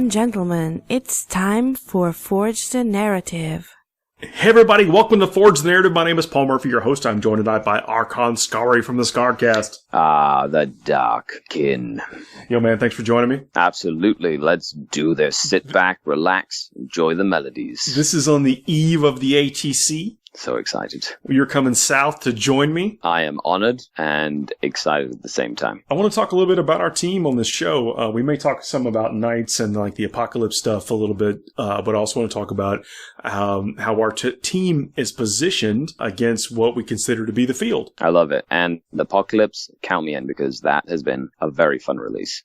and gentlemen, it's time for Forge the Narrative. Hey everybody, welcome to Forge the Narrative. My name is Paul Murphy, your host. I'm joined tonight by Archon Scary from the Scarcast. The Dark Kin. Yo man, thanks for joining me. Absolutely, let's do this. Sit back, relax, enjoy the melodies. This is on the eve of the ATC. So excited. You're coming south to join me. I am honored and excited at the same time. I want to talk a little bit about our team on this show. We may talk some about Knights and like the Apocalypse stuff a little bit, but I also want to talk about how our team is positioned against what we consider to be the field. I love it. And the Apocalypse, count me in, because that has been a very fun release.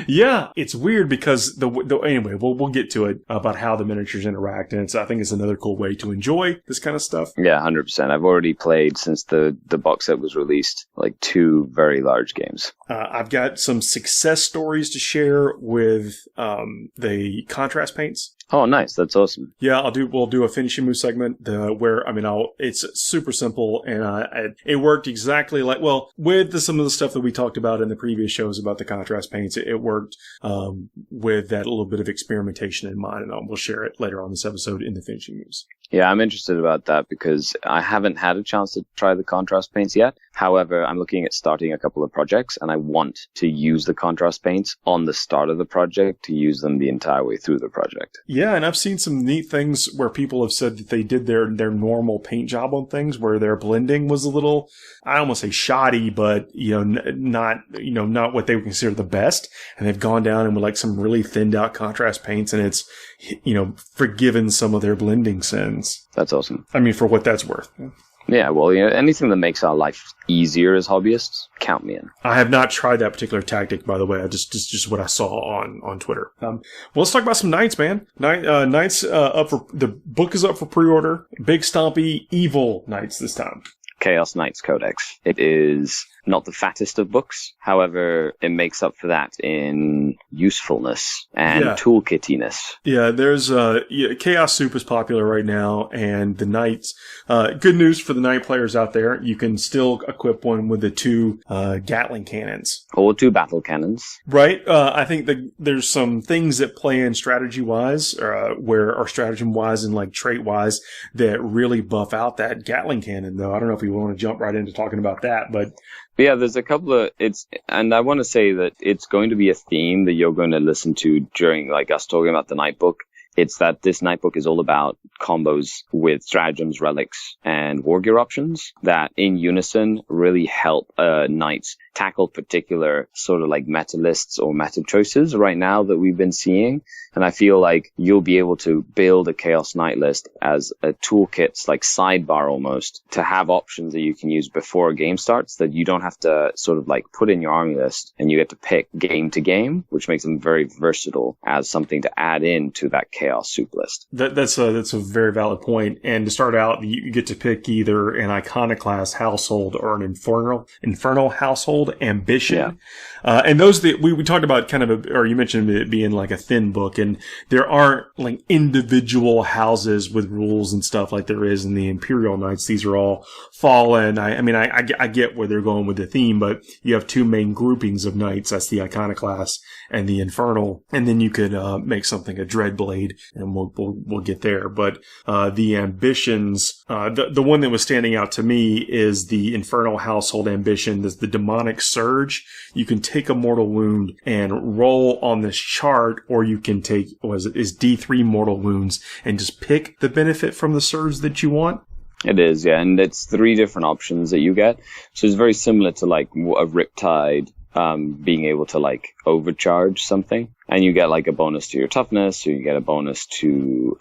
Yeah, it's weird because anyway, we'll get to it about how the miniatures interact, and I think it's another cool way to enjoy this kind of stuff. Yeah, 100%. I've already played since the box set was released, like 2 very large games. I've got some success stories to share with the contrast paints. Oh, nice. That's awesome. Yeah, we'll do a finishing move segment it's super simple, and it worked exactly with some of the stuff that we talked about in the previous shows about the contrast paints. It worked with that little bit of experimentation in mind, and we'll share it later on this episode in the finishing moves. Yeah, I'm interested about that because I haven't had a chance to try the contrast paints yet. However, I'm looking at starting a couple of projects, and I want to use the contrast paints on the start of the project to use them the entire way through the project. Yeah, and I've seen some neat things where people have said that they did their normal paint job on things where their blending was a little, I almost say shoddy, but not what they would consider the best, and they've gone down and with like some really thinned out contrast paints, and it's forgiven some of their blending sins. That's awesome. I mean, for what that's worth. Yeah, well, anything that makes our life easier as hobbyists, count me in. I have not tried that particular tactic, by the way. I just what I saw on Twitter. Well, let's talk about some Knights, man. Knights up for the book is up for pre-order. Big stompy evil Knights this time. Chaos Knights Codex. It is not the fattest of books. However, it makes up for that in usefulness and toolkittiness. Yeah, there's Chaos Soup is popular right now, and the Knights. Good news for the Knight players out there. You can still equip one with the 2 Gatling cannons. Or 2 battle cannons. Right. I think there's some things that play in strategy-wise, or stratagem-wise and like trait-wise that really buff out that Gatling cannon, though. I don't know if we want to jump right into talking about that, but... Yeah, there's a couple of, and I want to say that it's going to be a theme that you're going to listen to during, like, us talking about the Night Book. It's that this Night Book is all about combos with stratagems, relics, and war gear options that in unison really help Knights tackle particular sort of like meta lists or meta choices right now that we've been seeing. And I feel like you'll be able to build a Chaos Knight list as a toolkit, like sidebar almost, to have options that you can use before a game starts that you don't have to sort of like put in your army list, and you get to pick game to game, which makes them very versatile as something to add in to that Chaos Soup list. That's a very valid point. And to start out, you get to pick either an Iconoclast household or an Infernal household ambition. Yeah. And those that we talked about or you mentioned it being like a thin book, and there aren't like individual houses with rules and stuff like there is in the Imperial Knights. These are all fallen. I get where they're going with the theme, but you have 2 main groupings of knights. That's the Iconoclast and the Infernal, and then you could make something a Dreadblade, and we'll get there. But the ambitions, the one that was standing out to me is the Infernal household ambition. There's the Demonic Surge. You can take a mortal wound and roll on this chart, or you can take is D3 mortal wounds and just pick the benefit from the surge that you want. It is, yeah, and it's 3 different options that you get. So it's very similar to like a Riptide being able to like overcharge something. And you get like a bonus to your toughness, or you get a bonus to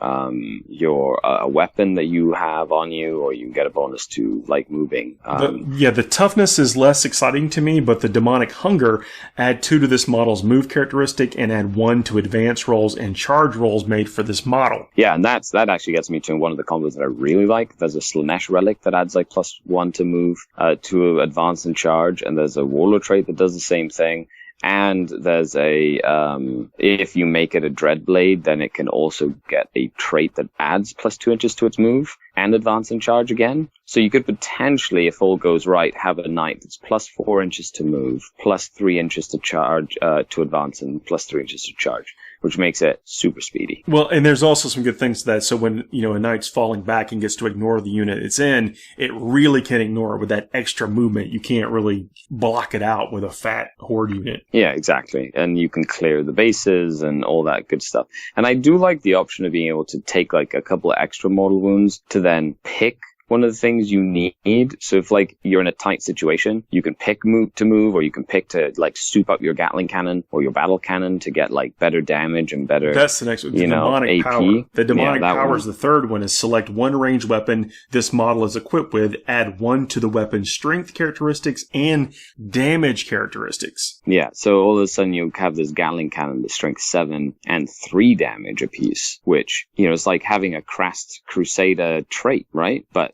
your a weapon that you have on you, or you get a bonus to like moving. The toughness is less exciting to me, but the Demonic Hunger, add 2 to this model's move characteristic and add 1 to advance rolls and charge rolls made for this model. Yeah, and that actually gets me to one of the combos that I really like. There's a Slanesh relic that adds like +1 to move, to advance and charge, and there's a Warlord trait that does the same thing. And there's if you make it a Dreadblade, then it can also get a trait that adds +2 inches to its move and advance and charge again. So you could potentially, if all goes right, have a knight that's +4 inches to move, +3 inches to charge, to advance, and +3 inches to charge, which makes it super speedy. Well, and there's also some good things to that. So when, a knight's falling back and gets to ignore the unit it's in, it really can ignore it with that extra movement. You can't really block it out with a fat horde unit. Yeah, exactly. And you can clear the bases and all that good stuff. And I do like the option of being able to take like a couple of extra mortal wounds to then pick one of the things you need. So if like you're in a tight situation, you can pick to move, or you can pick to like soup up your Gatling cannon or your battle cannon to get like better damage and better. That's the next one. The demonic AP. Power. The demonic power one. is the third one. Is select one ranged weapon this model is equipped with. Add 1 to the weapon's strength characteristics and damage characteristics. Yeah. So all of a sudden you have this Gatling cannon, the strength 7 and 3 damage apiece, which it's like having a Crest Crusader trait, right? But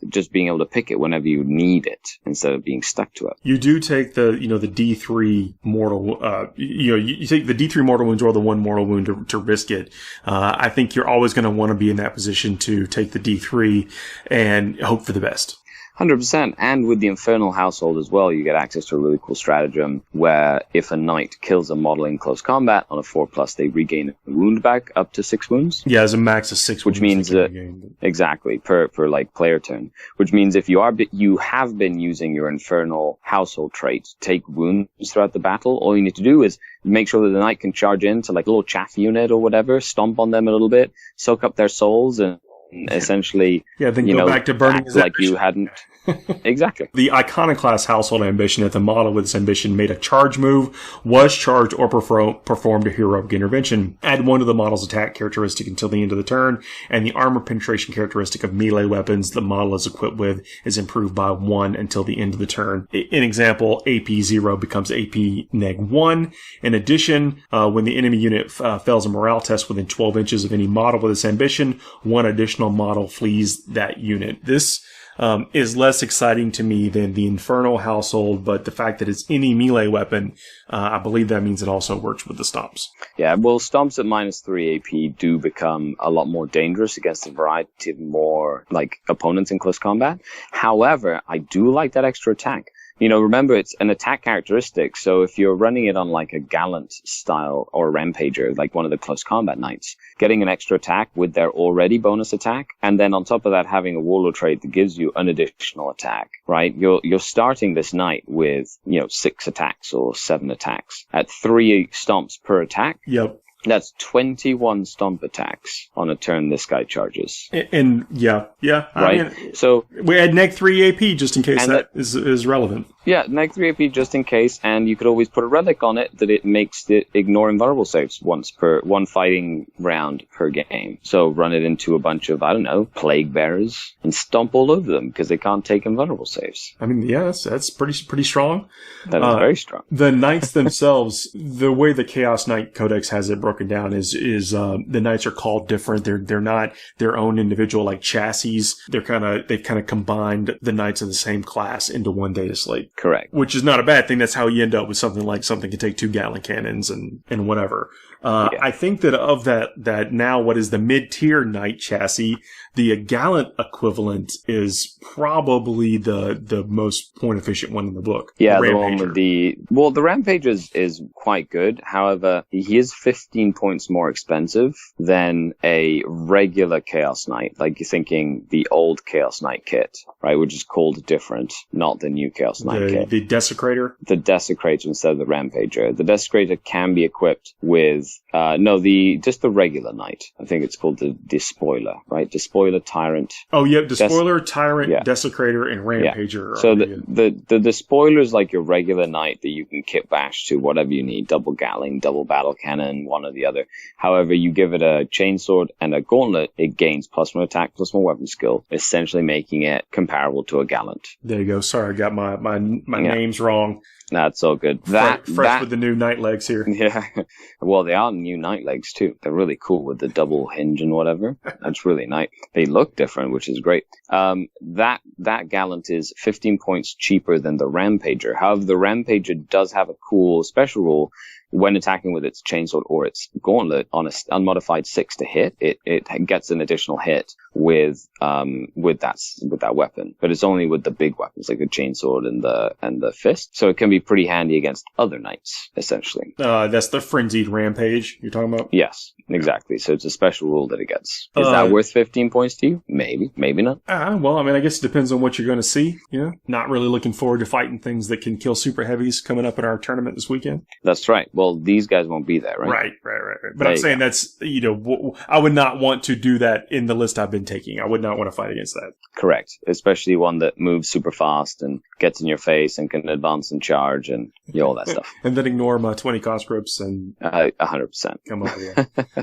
just being able to pick it whenever you need it instead of being stuck to it. You do take the D3 mortal, you take the D3 mortal wounds or the 1 mortal wound to risk it. I think you're always going to want to be in that position to take the D3 and hope for the best. 100%. And with the Infernal Household as well, you get access to a really cool stratagem where if a knight kills a model in close combat on a 4+, they regain a wound back up to 6 wounds. Yeah, as a max of 6 which means that exactly per like player turn, which means if you have been using your Infernal Household trait to take wounds throughout the battle, all you need to do is make sure that the knight can charge into like a little chaff unit or whatever, stomp on them a little bit, soak up their souls, and essentially, then go back to burning act like you hadn't. Exactly. The Iconoclast Household Ambition, if the model with this ambition made a charge move, was charged, or performed a heroic intervention, add 1 to the model's attack characteristic until the end of the turn, and the armor penetration characteristic of melee weapons the model is equipped with is improved by 1 until the end of the turn. In example, AP 0 becomes AP -1. In addition, when the enemy unit fails a morale test within 12 inches of any model with this ambition, 1 additional model flees that unit. This is less exciting to me than the Infernal Household, but the fact that it's any melee weapon, I believe that means it also works with the stomps. Yeah, well, stomps at -3 AP do become a lot more dangerous against a variety of more like opponents in close combat. However, I do like that extra attack. Remember, it's an attack characteristic, so if you're running it on like a Gallant style or a Rampager, like one of the close combat knights, getting an extra attack with their already bonus attack, and then on top of that having a Warlord trait that gives you an additional attack, right? You're starting this knight with, 6 attacks or 7 attacks at 3 stomps per attack. Yep. That's 21 stomp attacks on a turn this guy charges. And yeah. Right. So we add -3 AP just in case that is relevant. Yeah, -3 AP just in case, and you could always put a relic on it that it makes it ignore invulnerable saves one fighting round per game. So run it into a bunch of, plague bearers and stomp all over them because they can't take invulnerable saves. I mean, yeah, that's pretty strong. That is very strong. The knights themselves, the way the Chaos Knight Codex has it broken down is the knights are called different. They're not their own individual like chassis. They've kind of combined the knights of the same class into one data slate. Correct. Which is not a bad thing. That's how you end up with something can take 2 Gatling cannons and whatever. I think that of that now what is the mid-tier knight chassis, the Gallant equivalent is probably the most point efficient one in the book. Yeah, the one with the Rampager is quite good. However, he is 15 points more expensive than a regular Chaos Knight. Like you're thinking the old Chaos Knight kit, right? Which is called different, not the new Chaos Knight kit. The Desecrator? The Desecrator instead of the Rampager. The Desecrator can be equipped with just the regular Knight. I think it's called the Despoiler, right? Despoiler, Tyrant. Oh, yeah, Despoiler, Tyrant, Desecrator, and Rampager. Yeah. So the Despoiler is like your regular Knight that you can kit bash to whatever you need. Double Gatling, double Battle Cannon, one or the other. However, you give it a Chainsword and a Gauntlet, it gains +1 attack, +1 weapon skill, essentially making it comparable to a Gallant. There you go. Sorry, I got my names wrong. That's all good. Fresh with the new Knight legs here. Yeah. Well, they are new Knight legs too. They're really cool with the double hinge and whatever. That's really nice. They look different, which is great. That Gallant is 15 points cheaper than the Rampager. However, the Rampager does have a cool special rule. When attacking with its Chainsword or its Gauntlet on an unmodified 6 to hit, it gets an additional hit with that weapon. But it's only with the big weapons like the Chainsword and the Fist. So it can be pretty handy against other knights, essentially. That's the Frenzied Rampage. page you're talking about? Yes, exactly. So it's a special rule that it gets. Is that worth 15 points to you? Maybe, maybe not. Well, I mean, I guess it depends on what you're going to see. Not really looking forward to fighting things that can kill super heavies coming up in our tournament this weekend. That's right. Well, these guys won't be there, right? Right. But I'm saying that's, I would not want to do that in the list I've been taking. I would not want to fight against that. Correct. Especially one that moves super fast and gets in your face and can advance and charge and all that stuff. And then ignore my 20 conscripts and 100%. Come over here.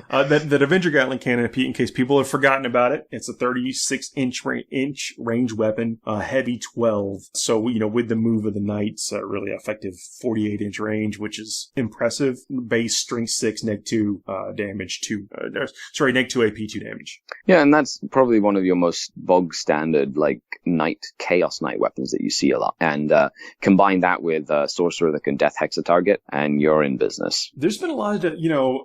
That Avenger Gatling cannon, in case people have forgotten about it, it's a 36-inch range weapon, heavy 12. So, with the move of the knights, really effective 48-inch range, which is impressive. Base strength 6, neg 2 damage, neg 2 AP 2 damage. Yeah, and that's probably one of your most bog standard, Chaos Knight weapons that you see a lot. And combine that with a sorcerer that can death hex a target, and you're in business. There's been a lot of,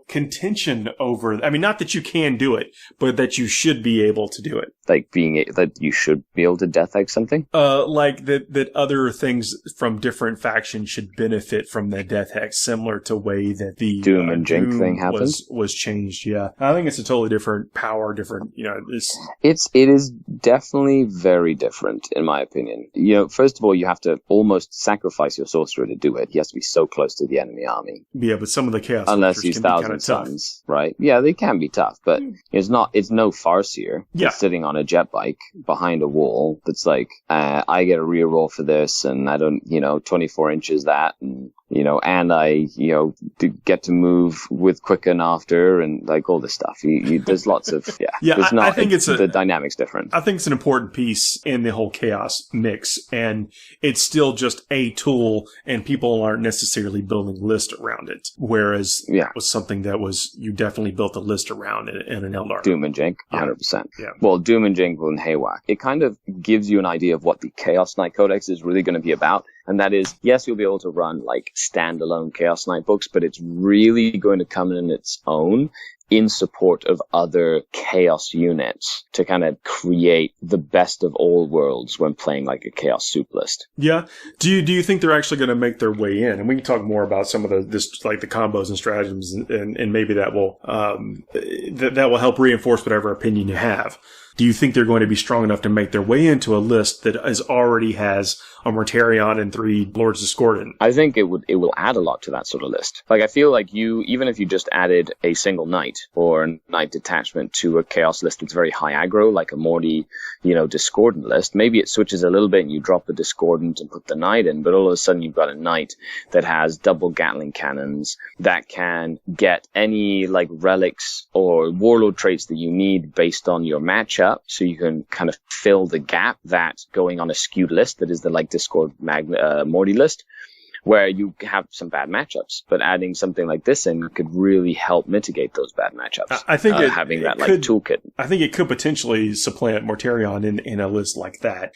contention over, not that you can do it, but that you should be able to do it. That you should be able to death hex something? That other things from different factions should benefit from the death hex, similar to way that the Doom and Jink thing happens. Was changed, yeah. I think it's a totally different power, it is definitely very different, in my opinion. First of all, you have to almost sacrifice your sorcerer to do it. He has to be so close to the enemy army. Yeah, but some of the chaos unless he's Thousand Suns, right? Yeah, they can be tough, but it's no Farseer sitting on a jet bike behind a wall that's I get a reroll for this, and I don't, 24 inches that, and and I, get to move with quicken after, and all this stuff. There's lots of, I think the dynamic's different. I think it's an important piece in the whole chaos mix, and it's still just a tool, and people aren't necessarily building lists around it. Whereas it was something that you definitely built a list around in an Eldar. Doom and Jink, 100%. Yeah. Well, Doom and Jink and Haywak. It kind of gives you an idea of what the Chaos Knight Codex is really going to be about. And that is, yes, you'll be able to run standalone Chaos Knight books, but it's really going to come in its own in support of other Chaos units to kind of create the best of all worlds when playing a Chaos soup list. Yeah. Do you think they're actually going to make their way in? And we can talk more about some of the combos and stratagems, and maybe that will that will help reinforce whatever opinion you have. Do you think they're going to be strong enough to make their way into a list that already has a Mortarion and 3 Lords Discordant? I think it will add a lot to that sort of list. I feel like even if you just added a single knight or a knight detachment to a chaos list that's very high aggro, like a Morty, Discordant list, maybe it switches a little bit and you drop the Discordant and put the knight in, but all of a sudden you've got a knight that has double Gatling cannons that can get any relics or warlord traits that you need based on your matchup, so you can kind of fill the gap that going on a skewed list that is the Discord Morty list, where you have some bad matchups, but adding something like this in could really help mitigate those bad matchups. I think having that toolkit. I think it could potentially supplant Mortarion in a list like that,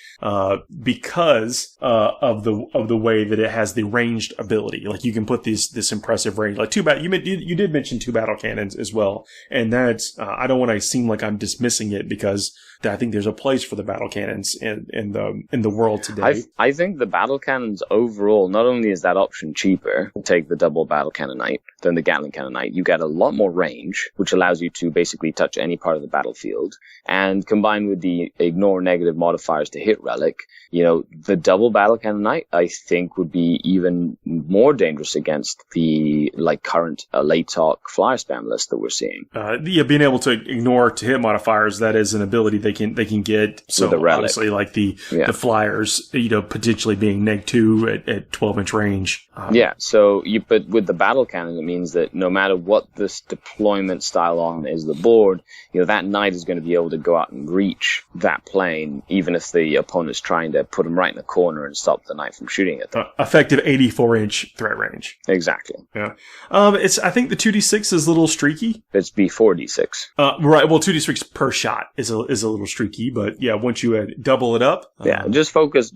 because of the way that it has the ranged ability. You can put this impressive range, you did mention 2 battle cannons as well, and that's I don't want to seem like I'm dismissing it, because I think there's a place for the battle cannons in the world today. I think the battle cannons overall, not only is that option cheaper, take the double battle cannon knight than the Gatling cannon knight, you get a lot more range, which allows you to basically touch any part of the battlefield, and combined with the ignore negative modifiers to hit relic, the double battle cannon knight I think would be even more dangerous against the current Latok flyer spam list that we're seeing. Being able to ignore to hit modifiers, that is an ability they can get. So obviously the flyers, potentially being neg 2 at 12-inch range. But with the battle cannon, it means that no matter what this deployment style on is the board, that knight is going to be able to go out and reach that plane, even if the opponent's trying to put him right in the corner and stop the knight from shooting at them. Effective 84-inch threat range. Exactly. Yeah. I think the 2d6 is a little streaky. It's B4d6. Right. Well, 2d6 per shot is a little streaky, but once you double it up. Just focus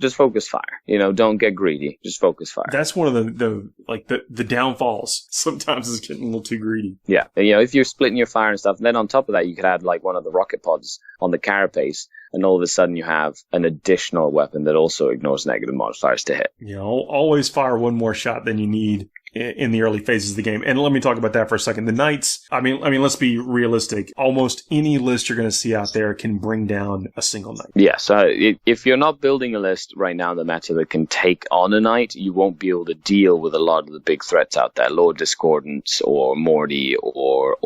fire. Don't get greedy. Just focus fire. That's one of the downfalls. Sometimes it's getting a little too greedy. Yeah. If you're splitting your fire and stuff, then on top of that, you could add one of the rocket pods on the carapace, and all of a sudden you have an additional weapon that also ignores negative modifiers to hit. Always fire one more shot than you need. in the early phases of the game. And let me talk about that for a second. The knights, I mean, let's be realistic. Almost any list you're going to see out there can bring down a single knight. Yes. If you're not building a list right now in the meta that can take on a knight, you won't be able to deal with a lot of the big threats out there. Lord Discordance or Morty or.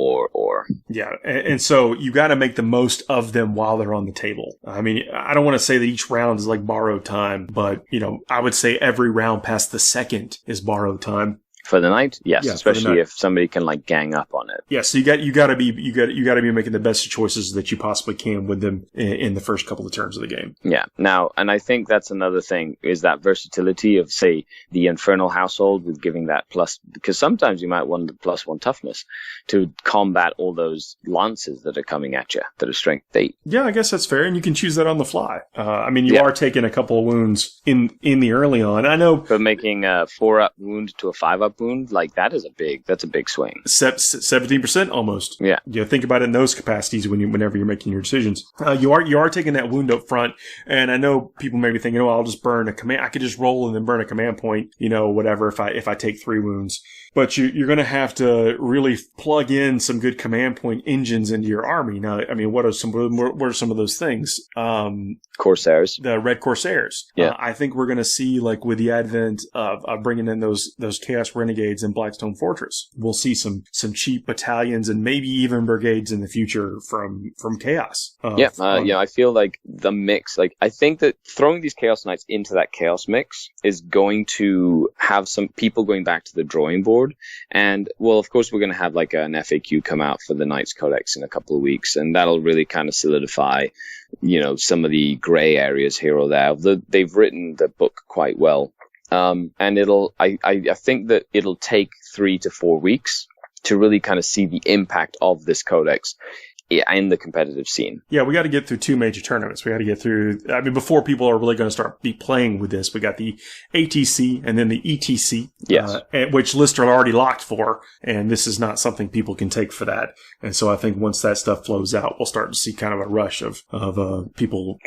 Yeah. And so you got to make the most of them while they're on the table. I mean, I don't want to say that each round is like borrowed time, but, I would say every round past the second is borrowed time. For the knight, yes, especially if somebody can like gang up on it. Yeah, so you got to be making the best choices that you possibly can with them in the first couple of turns of the game. Yeah. Now, and I think that's another thing is that versatility of, say, the Infernal Household with giving that plus, because sometimes you might want the +1 toughness to combat all those lances that are coming at you that are strength 8. Yeah, I guess that's fair, and you can choose that on the fly. I mean, you are taking a couple of wounds in the early on. I know, but making a 4-up wound to a 5-up wound, like that's a big swing. 17% almost. Yeah. Think about it in those capacities whenever you're making your decisions. You are taking that wound up front, and I know people may be thinking, I'll just burn a command. I could just roll and then burn a command point, whatever, if I take 3 wounds. But you're going to have to really plug in some good command point engines into your army. Now, I mean, what are some of those things? Corsairs. The Red Corsairs. Yeah. I think we're going to see, like, with the advent of bringing in those Chaos Renegades in Blackstone Fortress, we'll see some cheap battalions and maybe even brigades in the future from Chaos. I feel like the mix, like, I think that throwing these Chaos Knights into that Chaos mix is going to have some people going back to the drawing board. And, well, of course, we're going to have like an FAQ come out for the Knights Codex in a couple of weeks, and that'll really kind of solidify, some of the gray areas here or there. They've written the book quite well. And I think that it'll take 3 to 4 weeks to really kind of see the impact of this codex in the competitive scene. Yeah, we got to get through 2 major tournaments. We got to get through, before people are really going to start be playing with this, we got the ATC and then the ETC, yes, which lists are already locked for, and this is not something people can take for that. And so I think once that stuff flows out, we'll start to see kind of a rush of people.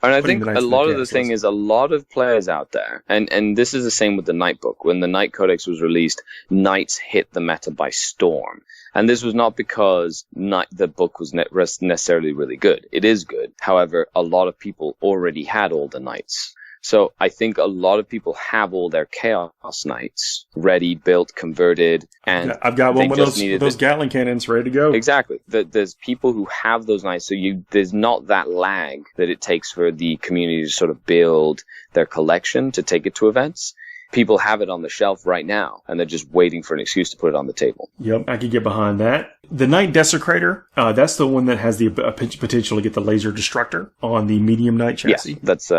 And I think a lot of the thing is a lot of players out there, and this is the same with the Knight book. When the Knight Codex was released, Knights hit the meta by storm. And this was not because the book was necessarily really good. It is good. However, a lot of people already had all the Knights. So I think a lot of people have all their Chaos Knights ready, built, converted, and yeah, I've got one with those Gatling cannons ready to go. Exactly. There's people who have those Knights, so there's not that lag that it takes for the community to sort of build their collection to take it to events. People have it on the shelf right now, and they're just waiting for an excuse to put it on the table. Yep, I could get behind that. The Knight Desecrator, that's the one that has the potential to get the Laser Destructor on the medium Knight chassis. Yes, that's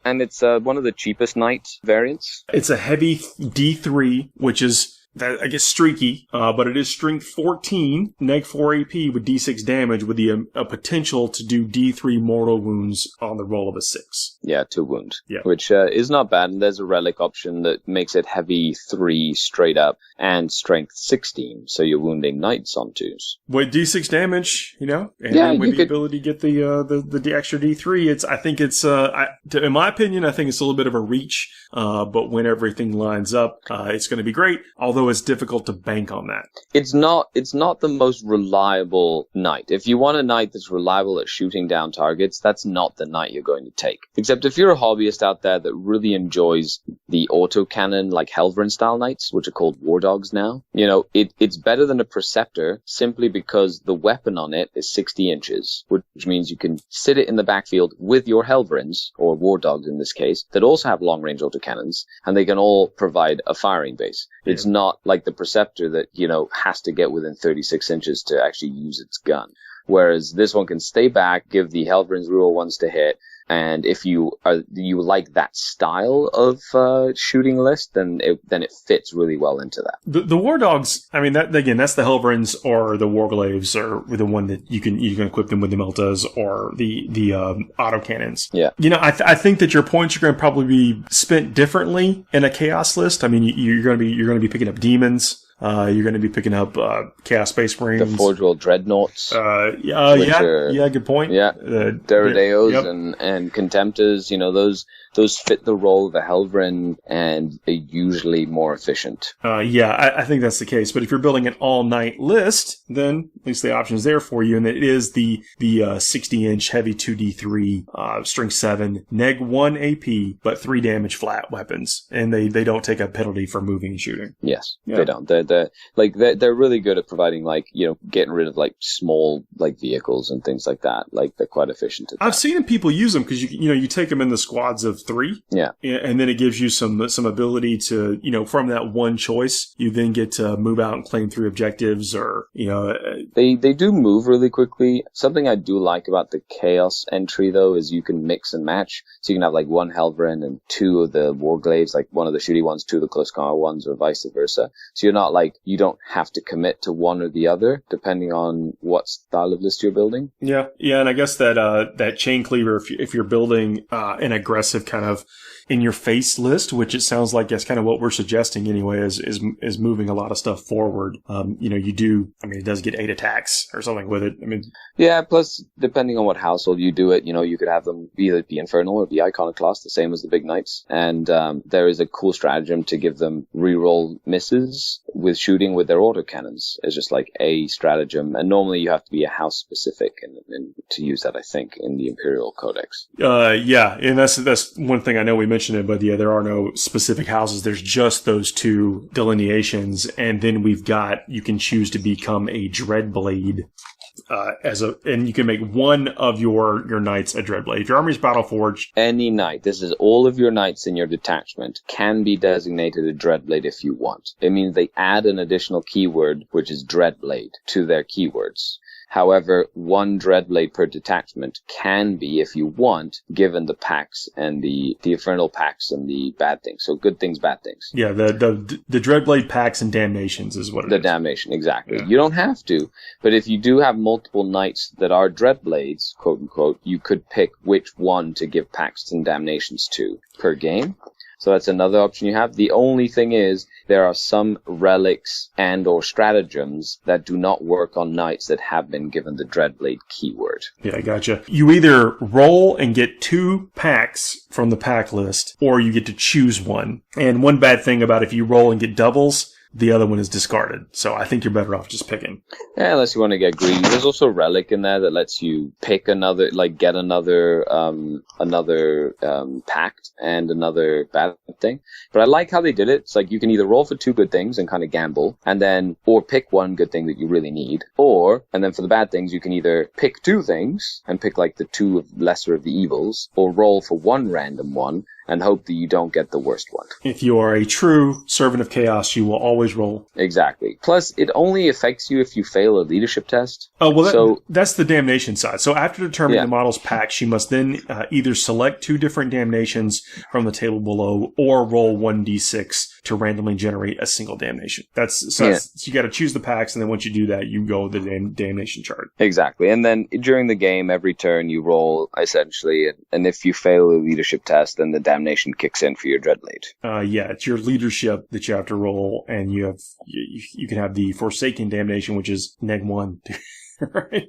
and it's one of the cheapest Knight variants. It's a heavy D3, which is, I guess, streaky, but it is strength 14, neg 4 AP with D6 damage with the potential to do D3 mortal wounds on the roll of a 6. Yeah, 2 wounds, yeah, which is not bad. And there's a relic option that makes it heavy 3 straight up and strength 16, so you're wounding knights on 2s. With D6 damage, and then with the ability to get the extra D3, in my opinion, I think it's a little bit of a reach, but when everything lines up, it's going to be great, although it's difficult to bank on that. It's not the most reliable knight. If you want a knight that's reliable at shooting down targets, that's not the knight you're going to take. Except if you're a hobbyist out there that really enjoys the autocannon, like Helverin style knights, which are called war dogs now, it's better than a Preceptor simply because the weapon on it is 60 inches, which means you can sit it in the backfield with your Helverins, or war dogs in this case, that also have long range autocannons, and they can all provide a firing base. Yeah. It's not like the Preceptor that, has to get within 36 inches to actually use its gun. Whereas this one can stay back, give the Helverins reroll ones to hit, and if you like that style of shooting list, then it fits really well into that. The war dogs, that's the Helverins or the Warglaves, or the one that you can equip them with the Meltas or the autocannons. Yeah. I think that your points are going to probably be spent differently in a chaos list. I mean, you're going to be picking up demons. You're going to be picking up Chaos Space Marines. The Forge World Dreadnoughts. Good point. Yeah, Derrideos and Contemptors, those fit the role of a Helverin and are usually more efficient. I think that's the case. But if you're building an all-night list, then at least the option is there for you, and it is the 60-inch heavy 2d3 strength 7 neg 1 AP, but 3 damage flat weapons, and they don't take a penalty for moving and shooting. Yes, they don't. They're really good at providing, like, you know, getting rid of like small like vehicles and things like that. Like, they're quite efficient at that. I've seen people use them because you take them in the squads of 3. Yeah, and then it gives you some ability to, you know, from that one choice, you then get to move out and claim 3 objectives, or, you know, they do move really quickly. Something I do like about the Chaos entry though is you can mix and match. So you can have like 1 Helverin and 2 of the Warglaives, like 1 of the shooty ones, 2 of the close combat ones, or vice versa. So you're not like, you don't have to commit to one or the other depending on what style of list you're building. Yeah, and I guess that chain cleaver, if you're building an aggressive kind of in your face list, which it sounds like that's kind of what we're suggesting anyway, is moving a lot of stuff forward. You know, it does get 8 attacks or something with it. I mean, yeah. Plus, depending on what household you do it, you know, you could have them either be Infernal or be Iconoclast, the same as the big knights. And there is a cool stratagem to give them reroll misses with shooting with their autocannons. It's just like a stratagem, and normally you have to be a house specific and to use that, I think, in the Imperial Codex. Yeah, and that's one thing I know we mentioned it, but yeah, there are no specific houses. There's just those 2 delineations, and then you can choose to become a Dreadblade. And you can make one of your knights a Dreadblade. If your army's Battleforged, any knight, this is all of your knights in your detachment, can be designated a Dreadblade if you want. It means they add an additional keyword, which is Dreadblade, to their keywords. However, 1 Dreadblade per detachment can be, if you want, given the packs and the infernal packs and the bad things. So good things, bad things. Yeah, the Dreadblade packs and damnations is what it is. The damnation, exactly. Yeah. You don't have to, but if you do have multiple knights that are Dreadblades, quote unquote, you could pick which one to give packs and damnations to per game. So that's another option you have. The only thing is, there are some relics and or stratagems that do not work on knights that have been given the Dreadblade keyword. Yeah, I gotcha. You either roll and get 2 packs from the pack list, or you get to choose one. And one bad thing about if you roll and get doubles, the other one is discarded. So I think you're better off just picking. Yeah, unless you want to get greedy. There's also a relic in there that lets you pick another, like get another pact and another bad thing. But I like how they did it. It's like you can either roll for 2 good things and kind of gamble, and then, or pick 1 good thing that you really need, and then for the bad things, you can either pick 2 things and pick like the 2 of lesser of the evils, or roll for 1 random one and hope that you don't get the worst one. If you are a true servant of chaos, you will always roll. Exactly. Plus, it only affects you if you fail a leadership test. Oh, well, that's the damnation side. So after determining the model's packs, you must then either select 2 different damnations from the table below, or roll 1d6 to randomly generate a single damnation. So you got to choose the packs, and then once you do that, you go with the damnation chart. Exactly. And then during the game, every turn you roll, essentially, and if you fail a leadership test, then the damnation kicks in for your Dreadblade. It's your leadership that you have to roll, and you can have the Forsaken damnation, which is neg 1. Right?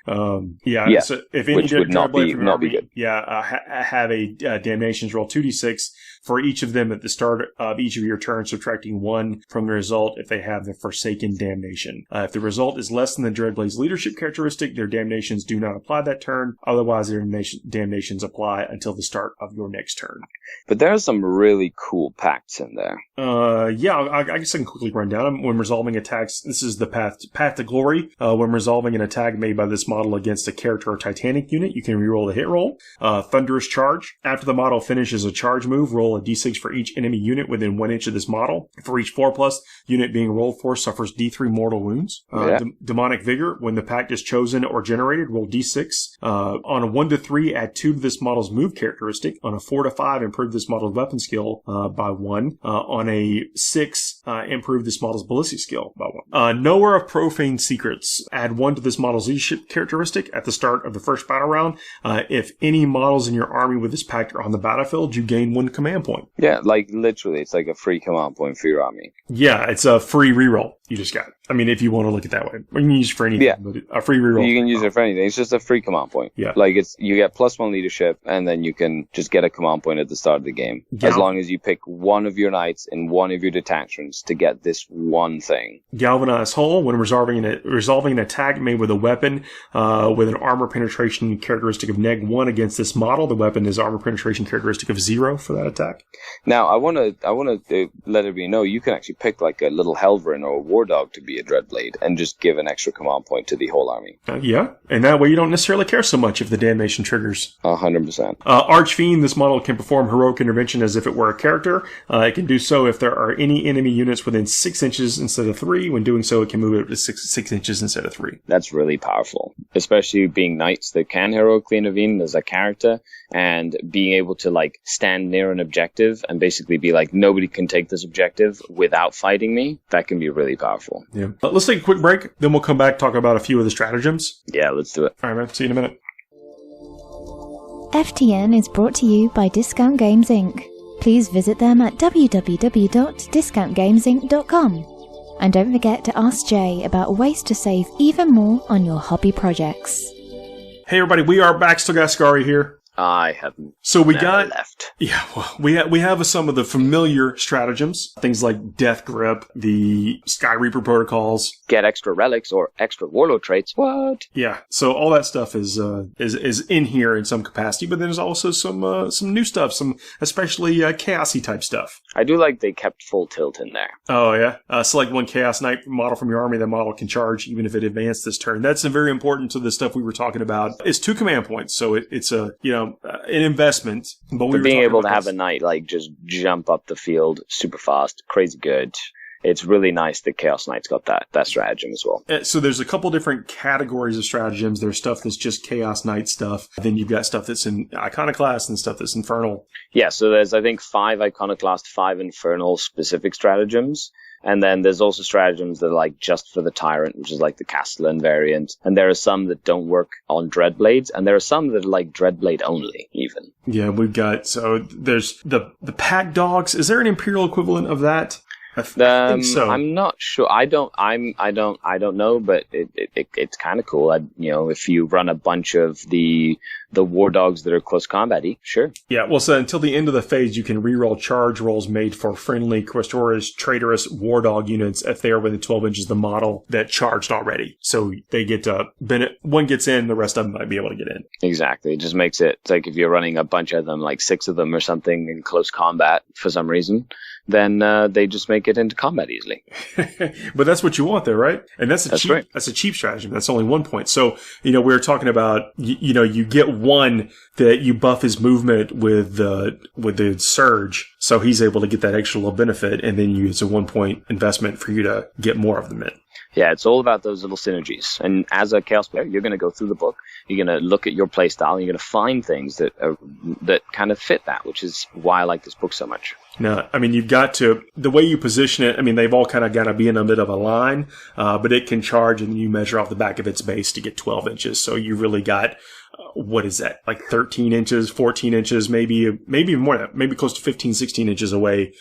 So if any which would not be good. Have a damnations roll 2d6 for each of them at the start of each of your turns, subtracting 1 from the result if they have the Forsaken damnation. If the result is less than the Dreadblade's leadership characteristic, their damnations do not apply that turn. Otherwise, their damnations apply until the start of your next turn. But there are some really cool pacts in there. I guess I can quickly run down them. When resolving attacks, this is the path to glory. When resolving an attack made by this model against a character or Titanic unit, you can reroll the hit roll. Thunderous charge. After the model finishes a charge move, roll a d6 for each enemy unit within 1 inch of this model. For each 4+ unit being rolled for, suffers d3 mortal wounds. Demonic vigor. When the pact is chosen or generated, roll d6. On a 1 to 3, add 2 to this model's move characteristic. On a 4 to 5, improve this model's weapon skill by 1. On a 6, improve this model's ballistic skill by 1. Knower of profane secrets. Add 1 to this model's leadership characteristic at the start of the first battle round. If any models in your army with this pact are on the battlefield, you gain 1 command point. Yeah, like literally, it's like a free command point for your army. Yeah, it's a free reroll you just got. I mean, if you want to look at it that way. We can use it for anything, but a free reroll. You can use it for anything. It's just a free command point. Yeah. Like, you get +1 leadership, and then you can just get a command point at the start of the game. As long as you pick one of your knights in one of your detachments to get this one thing. Galvanized Hull, when resolving an attack made with a weapon with an armor penetration characteristic of -1 against this model, the weapon is armor penetration characteristic of 0 for that attack. Now, I want to let everybody know you can actually pick like a little Helverin or a War Dog to be a Dreadblade and just give an extra command point to the whole army. Yeah, and that way you don't necessarily care so much if the damnation triggers. 100%. Archfiend, this model can perform heroic intervention as if it were a character. It can do so if there are any enemy units within 6 inches instead of 3. When doing so, it can move it to 6 inches instead of 3. That's really powerful, especially being knights that can heroically intervene as a character and being able to like stand near an objective and basically be like, nobody can take this objective without fighting me. That can be really powerful. Yeah. Let's take a quick break. Then we'll come back, talk about a few of the stratagems. Yeah, let's do it. All right, man. See you in a minute. FTN is brought to you by Discount Games Inc. Please visit them at www.discountgamesinc.com. And don't forget to ask Jay about ways to save even more on your hobby projects. Hey everybody, we are back. Still got Scary here. I haven't. So we never got left. Yeah, well, we have some of the familiar stratagems, things like Death Grip, the Sky Reaper protocols. Get extra relics or extra warlord traits. What? Yeah, so all that stuff is in here in some capacity, but there's also some new stuff, some especially chaosy type stuff. I do like they kept full tilt in there. Oh yeah, select one Chaos Knight model from your army. That model can charge even if it advanced this turn. That's very important to the stuff we were talking about. It's 2 command points, so it's a an investment. But being able to have a knight like just jump up the field super fast, crazy good. It's really nice that Chaos Knight's got that stratagem as well. So there's a couple different categories of stratagems. There's stuff that's just Chaos Knight stuff. Then you've got stuff that's in Iconoclast and stuff that's Infernal. Yeah, so there's, I think, 5 Iconoclast, 5 Infernal specific stratagems. And then there's also stratagems that are like just for the Tyrant, which is like the Castellan variant. And there are some that don't work on Dreadblades. And there are some that are like Dreadblade only, even. Yeah, we've got, so there's the Pack Dogs. Is there an Imperial equivalent of that? I think so. I'm not sure. I don't know, but it's kind of cool. If you run a bunch of the war dogs that are close combat-y, sure. Yeah, well, so until the end of the phase, you can reroll charge rolls made for friendly, questorious, traitorous war dog units if they are within 12 inches of the model that charged already. So they get one gets in, the rest of them might be able to get in. Exactly. It just makes it, it's like if you're running a bunch of them, like 6 of them or something in close combat for some reason, then they just make it into combat easily. But that's what you want there, right? And that's a cheap strategy. That's only 1 point. So, we were talking about, you get one that you buff his movement with the surge, so he's able to get that extra little benefit, and then it's a 1 point investment for you to get more of them in. Yeah, it's all about those little synergies. And as a Chaos player, you're going to go through the book, you're going to look at your playstyle, and you're going to find things that kind of fit that, which is why I like this book so much. No, I mean, you've got to, the way you position it, I mean, they've all kind of got to be in a bit of a line, but it can charge, and you measure off the back of its base to get 12 inches. So you really got, what is that, like 13 inches, 14 inches, maybe even more than that, maybe close to 15, 16 inches away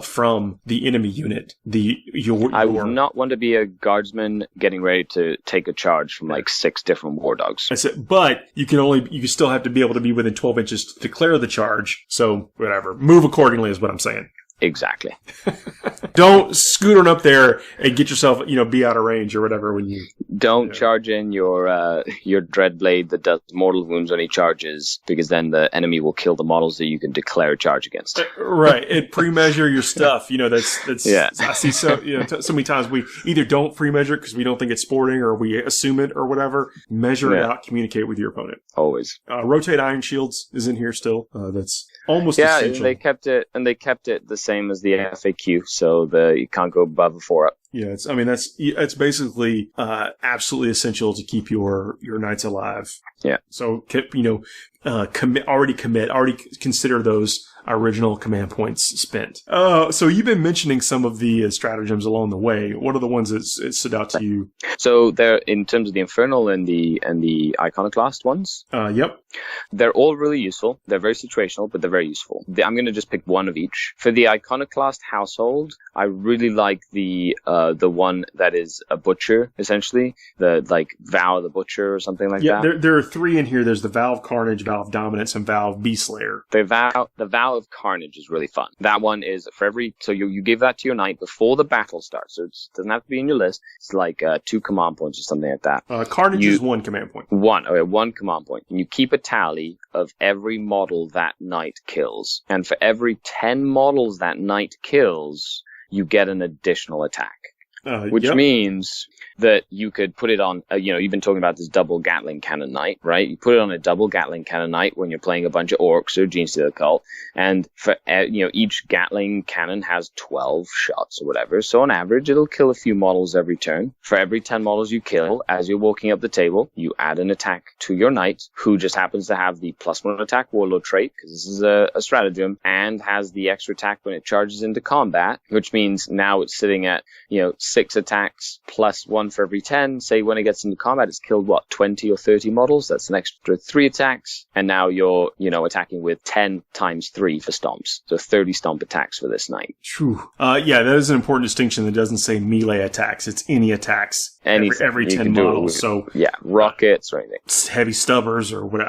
from the enemy unit. I would not want to be a guardsman getting ready to take a charge from like 6 different war dogs. That's it. But you can still have to be able to be within 12 inches to declare the charge. So whatever, move accordingly is what I'm saying. Exactly. Don't scoot on up there and get yourself, be out of range or whatever when you... Don't charge in your Dreadblade that does mortal wounds when he charges, because then the enemy will kill the models that you can declare a charge against. Right. And pre-measure your stuff. That's yeah. I see so many times we either don't pre-measure it because we don't think it's sporting, or we assume it or whatever. Measure it out, communicate with your opponent. Always. Rotate Iron Shields is in here still. That's almost essential. Yeah, they kept it the same as the FAQ, so you can't go above a 4-up. Yeah, it's basically absolutely essential to keep your knights alive. Yeah. So already consider those original command points spent. So you've been mentioning some of the stratagems along the way. What are the ones that stood out to you? So they're in terms of the Infernal and the Iconoclast ones. Yep. They're all really useful. They're very situational, but they're very useful. I'm going to just pick one of each. For the Iconoclast household, I really like the the one that is a butcher, essentially, the like Vow of the Butcher or something like that. There are 3 in here. There's the Vow of Carnage, Vow of Dominance, and Vow of Beastslayer. The Vow of Carnage is really fun. That one is for every, so you give that to your knight before the battle starts. So it doesn't have to be in your list. It's like 2 command points or something like that. Carnage is 1 command point. 1 command point. And you keep a tally of every model that knight kills. And for every 10 models that knight kills, you get an additional attack. Which means that you could put it on, you've been talking about this double Gatling cannon knight, right? You put it on a double Gatling cannon knight when you're playing a bunch of orcs or Genestealer Cult, and for, each Gatling cannon has 12 shots or whatever. So on average, it'll kill a few models every turn. For every 10 models you kill, as you're walking up the table, you add an attack to your knight, who just happens to have the +1 attack warlord trait, because this is a stratagem, and has the extra attack when it charges into combat, which means now it's sitting at, 6 attacks +1 for every 10. Say when it gets into combat, it's killed, 20 or 30 models? That's an extra 3 attacks. And now you're, attacking with 10 times 3 for stomps. So 30 stomp attacks for this knight. True. That is an important distinction that doesn't say melee attacks. It's any attacks. Every 10 models. So rockets or anything. Heavy stubbers or what,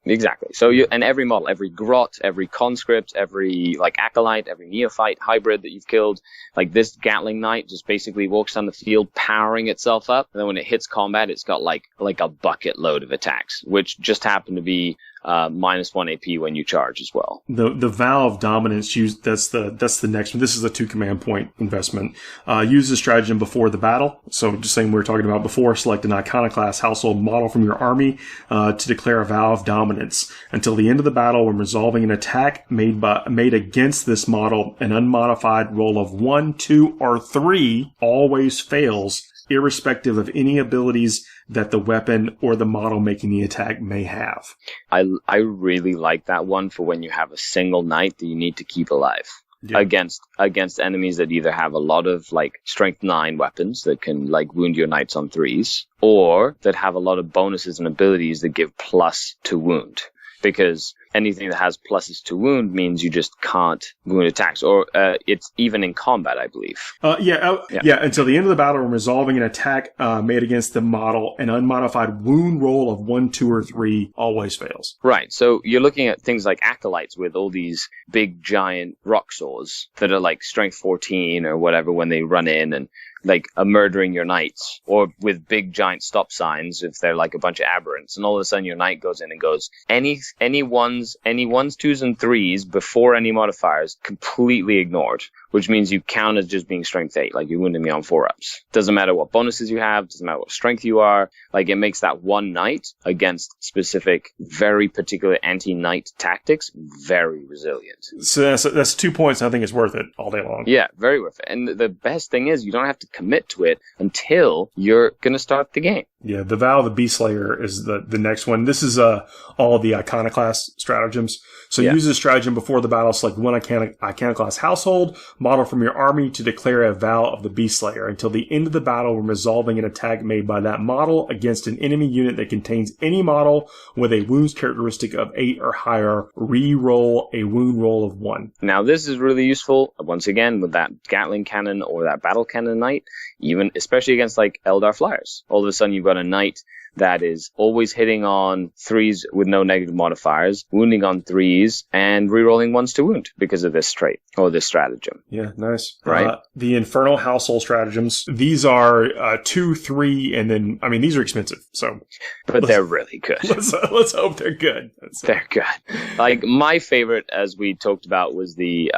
Exactly. So and every model, every grot, every conscript, every acolyte, every neophyte hybrid that you've killed, like this Gatling knight just basically walks down the field powering itself up, and then when it hits combat, it's got like a bucket load of attacks, which just happen to be -1 AP when you charge as well. The Vow of Dominance, that's the next one. This is a 2 command point investment. Use the stratagem before the battle. So just saying we were talking about before, select an iconoclast household model from your army to declare a Vow of Dominance. Until the end of the battle, when resolving an attack made against this model, an unmodified roll of 1, 2, or 3 always fails, irrespective of any abilities that the weapon or the model making the attack may have. I really like that one for when you have a single knight that you need to keep alive. Yeah. Against enemies that either have a lot of strength 9 weapons that can wound your knights on 3s, or that have a lot of bonuses and abilities that give plus to wound. Because anything that has pluses to wound means you just can't wound attacks, or it's even in combat, I believe. Until the end of the battle, when resolving an attack made against the model, an unmodified wound roll of 1, 2, or 3 always fails. Right. So you're looking at things like acolytes with all these big giant rock saws that are strength 14 or whatever when they run in and murdering your knights, or with big giant stop signs if they're a bunch of aberrants, and all of a sudden your knight goes in and goes any ones, 2s, and 3s before any modifiers completely ignored, which means you count as just being strength 8, you're wounding me on 4-ups. Doesn't matter what bonuses you have, doesn't matter what strength you are, it makes that one knight against specific, very particular anti-knight tactics very resilient. So that's 2 points, and I think it's worth it all day long. Yeah, very worth it. And the best thing is you don't have to commit to it until you're going to start the game. Yeah, the Vow of the Beastslayer is the next one. This is all the iconoclast stratagems. So use this stratagem before the battle. Select one iconoclast household model from your army to declare a Vow of the Beastslayer. Until the end of the battle, when resolving an attack made by that model against an enemy unit that contains any model with a wounds characteristic of 8 or higher, re-roll a wound roll of 1. Now, this is really useful, once again, with that Gatling cannon or that battle cannon knight, especially against Eldar flyers. All of a sudden, you've got a knight that is always hitting on 3s with no negative modifiers, wounding on 3s, and rerolling 1s to wound because of this trait or this stratagem. Yeah, nice. Right? The Infernal Household stratagems, these are 2, 3, and then, these are expensive, so. But they're really good. Let's hope they're good. They're good. My favorite, as we talked about, was the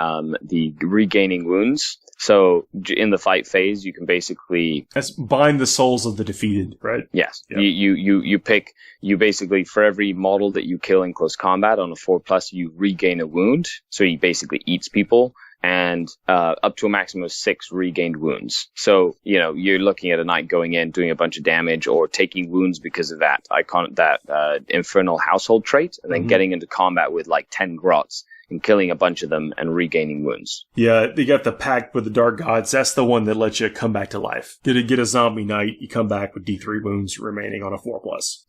regaining wounds. So in the fight phase, you can basically... That's bind the souls of the defeated, right? Yes. Yep. You basically, for every model that you kill in close combat on a 4+, you regain a wound. So he basically eats people, and up to a maximum of 6 regained wounds. So, you're looking at a knight going in, doing a bunch of damage, or taking wounds because of that Infernal Household trait, and then getting into combat with 10 grots, and killing a bunch of them and regaining wounds. Yeah, you got the pact with the Dark Gods. That's the one that lets you come back to life. Get a zombie knight, you come back with D3 wounds remaining on a 4+.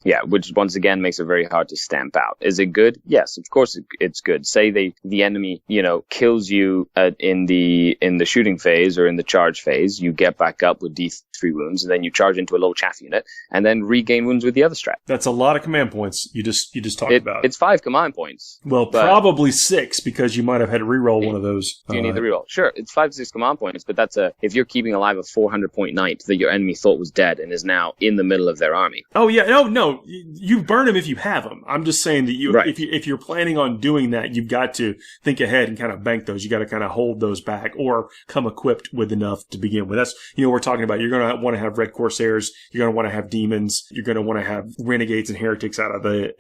Yeah, which once again makes it very hard to stamp out. Is it good? Yes, of course it's good. Say the enemy, kills you in the shooting phase or in the charge phase, you get back up with D3 wounds, and then you charge into a low chaff unit, and then regain wounds with the other strat. That's a lot of command points you just talked about. It's 5 command points. Well, probably 6, because you might have had to reroll one of those. Do you need the reroll? Sure, it's 5 to 6 command points, but that's if you're keeping alive a 400-point knight that your enemy thought was dead and is now in the middle of their army. Oh yeah, no, you burn him if you have them. I'm just saying that if you're planning on doing that, you've got to think ahead and kind of bank those. You got to kind of hold those back or come equipped with enough to begin with. That's we're talking about. You're going to want to have Red Corsairs. You're going to want to have demons. You're going to want to have renegades and heretics out of the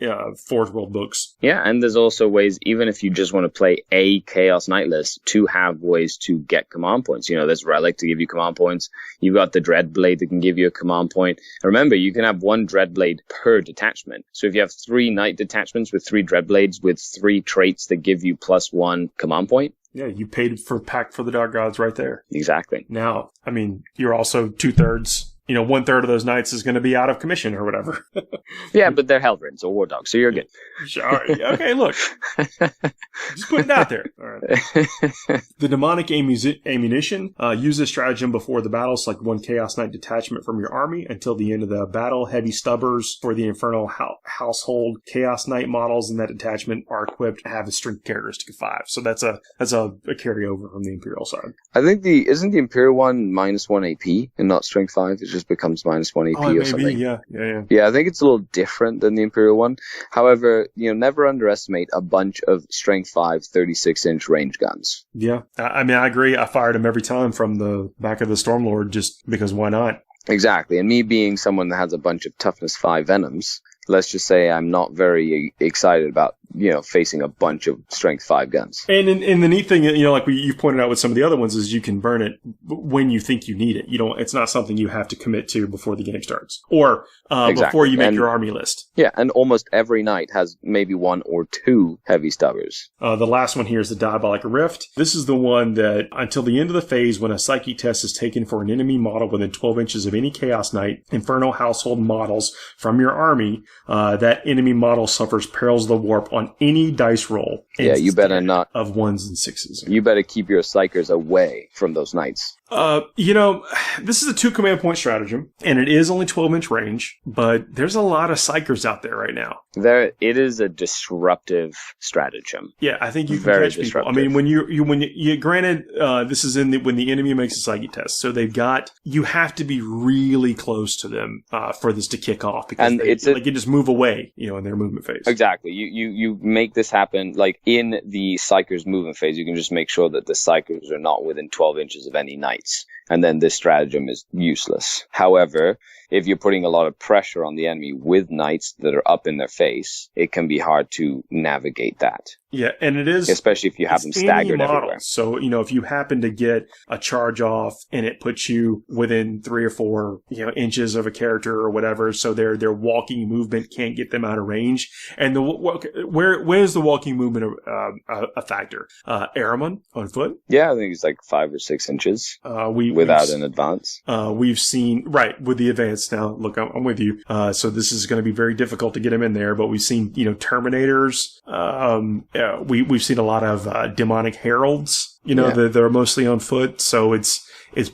Forge World books. Yeah, and there's also ways, even if you just want to play a Chaos Knight list, to have ways to get command points. There's Relic to give you command points. You've got the Dreadblade that can give you a command point. Remember, you can have 1 Dreadblade per detachment. So if you have 3 Knight detachments with 3 Dreadblades with 3 traits that give you +1 command point. Yeah, you paid for Pact for the Dark Gods right there. Exactly. Now, you're also 2/3. 1/3 of those knights is going to be out of commission or whatever. Yeah, but they're Hellrins or War Dogs, so you're good. Sure. Okay, look. Just put it out there. All right. The demonic ammunition. Use this stratagem before the battle. Select 1 Chaos Knight detachment from your army until the end of the battle. Heavy stubbers for the Infernal Household Chaos Knight models in that detachment are equipped to have a strength characteristic of 5. So that's a carryover from the Imperial side. I think isn't the Imperial one -1 AP and not strength 5? It just becomes -1 AP or something. Yeah. Yeah, I think it's a little different than the Imperial one. However, never underestimate a bunch of strength 5 36-inch range guns. Yeah, I agree. I fired them every time from the back of the Stormlord just because why not? Exactly. And me being someone that has a bunch of toughness 5 venoms, let's just say I'm not very excited about, facing a bunch of strength 5 guns. And the neat thing, like you've pointed out with some of the other ones, is you can burn it when you think you need it. It's not something you have to commit to before the game starts or before you make your army list. Yeah, and almost every knight has maybe 1 or 2 heavy stubbers. The last one here is the Diabolic Rift. This is the one that until the end of the phase, when a psychic test is taken for an enemy model within 12 inches of any Chaos Knight, Infernal Household models from your army, that enemy model suffers Perils of the Warp on any dice roll. Yeah, you better not. Of 1s and 6s. You better keep your Psychers away from those knights. This is a 2 command point stratagem, and it is only 12-inch range, but there's a lot of Psychers out there right now. It is a disruptive stratagem. Yeah, I think you can Very catch people. disruptive. When you granted, this is when the enemy makes a psychic test, so you have to be really close to them for this to kick off, because they can just move away, in their movement phase. Exactly. You make this happen, like in the Psychers movement phase, you can just make sure that the Psychers are not within 12 inches of any knights, and then this stratagem is useless. However, if you're putting a lot of pressure on the enemy with knights that are up in their face, it can be hard to navigate that. Yeah, and it is... Especially if you have them staggered everywhere. So, if you happen to get a charge off and it puts you within 3 or 4, inches of a character or whatever, so their walking movement can't get them out of range. And where is the walking movement a factor? Ahriman on foot? Yeah, I think it's like 5 or 6 inches without an advance. We've seen, right, with the advance now, look, I'm with you. So this is going to be very difficult to get him in there, but we've seen, Terminators, we've seen a lot of demonic heralds, they're mostly on foot. So it's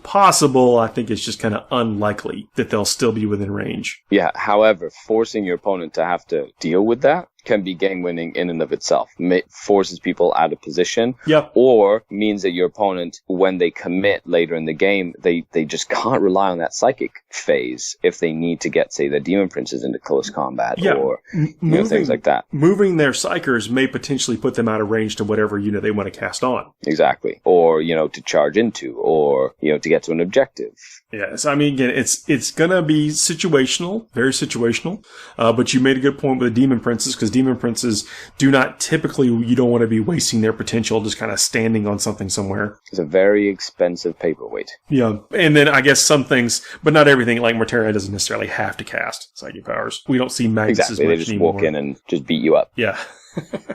possible. I think it's just kind of unlikely that they'll still be within range. Yeah. However, forcing your opponent to have to deal with that can be game winning in and of itself. Forces people out of position. Yep. Or means that your opponent, when they commit later in the game, they just can't rely on that psychic phase if they need to get, say, the Demon Princes into close combat or things like that. Moving their Psychers may potentially put them out of range to whatever unit they want to cast on. Exactly. Or, to charge into, or, to get to an objective. Yes, again, it's gonna be situational, very situational. But you made a good point with the Demon Princes, because Demon Princes do not typically, you don't want to be wasting their potential just kind of standing on something somewhere. It's a very expensive paperweight. Yeah, and then I guess some things, but not everything, like Morteria doesn't necessarily have to cast psychic powers. We don't see Magus as much they just anymore. walk in and just beat you up. Yeah.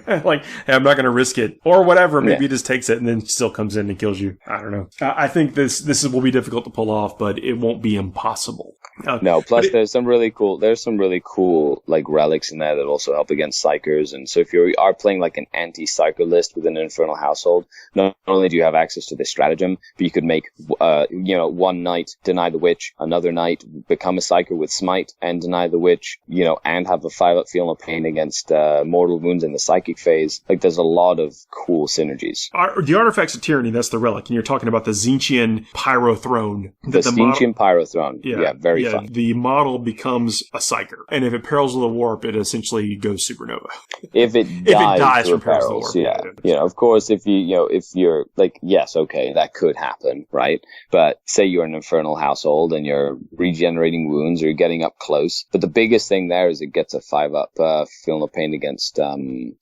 Like, hey, I'm not going to risk it or whatever. Maybe he just takes it and then still comes in and kills you. I don't know. I think this will be difficult to pull off, but it won't be impossible. No, plus there's some really cool like relics in there that also help against psychers. And so if you are playing like an anti-psyker list within an Infernal household, not only do you have access to this stratagem, but you could make, one night deny the witch, another night become a psyker with smite and deny the witch, and have a 5-up feel no pain against mortal wounds in the psychic phase. Like, there's a lot of cool synergies. The Artifacts of Tyranny, that's the relic, and you're talking about the Tzeentchian Pyro Throne. The Tzeentchian Pyro Throne. Yeah, very fun. The model becomes a psyker, and if it perils with a warp, it essentially goes supernova. If it dies from perils, of course, if you're like, yes, okay, that could happen, right? But say you're an Infernal household and you're regenerating wounds or you're getting up close. But the biggest thing there is it gets a 5-up feel no pain against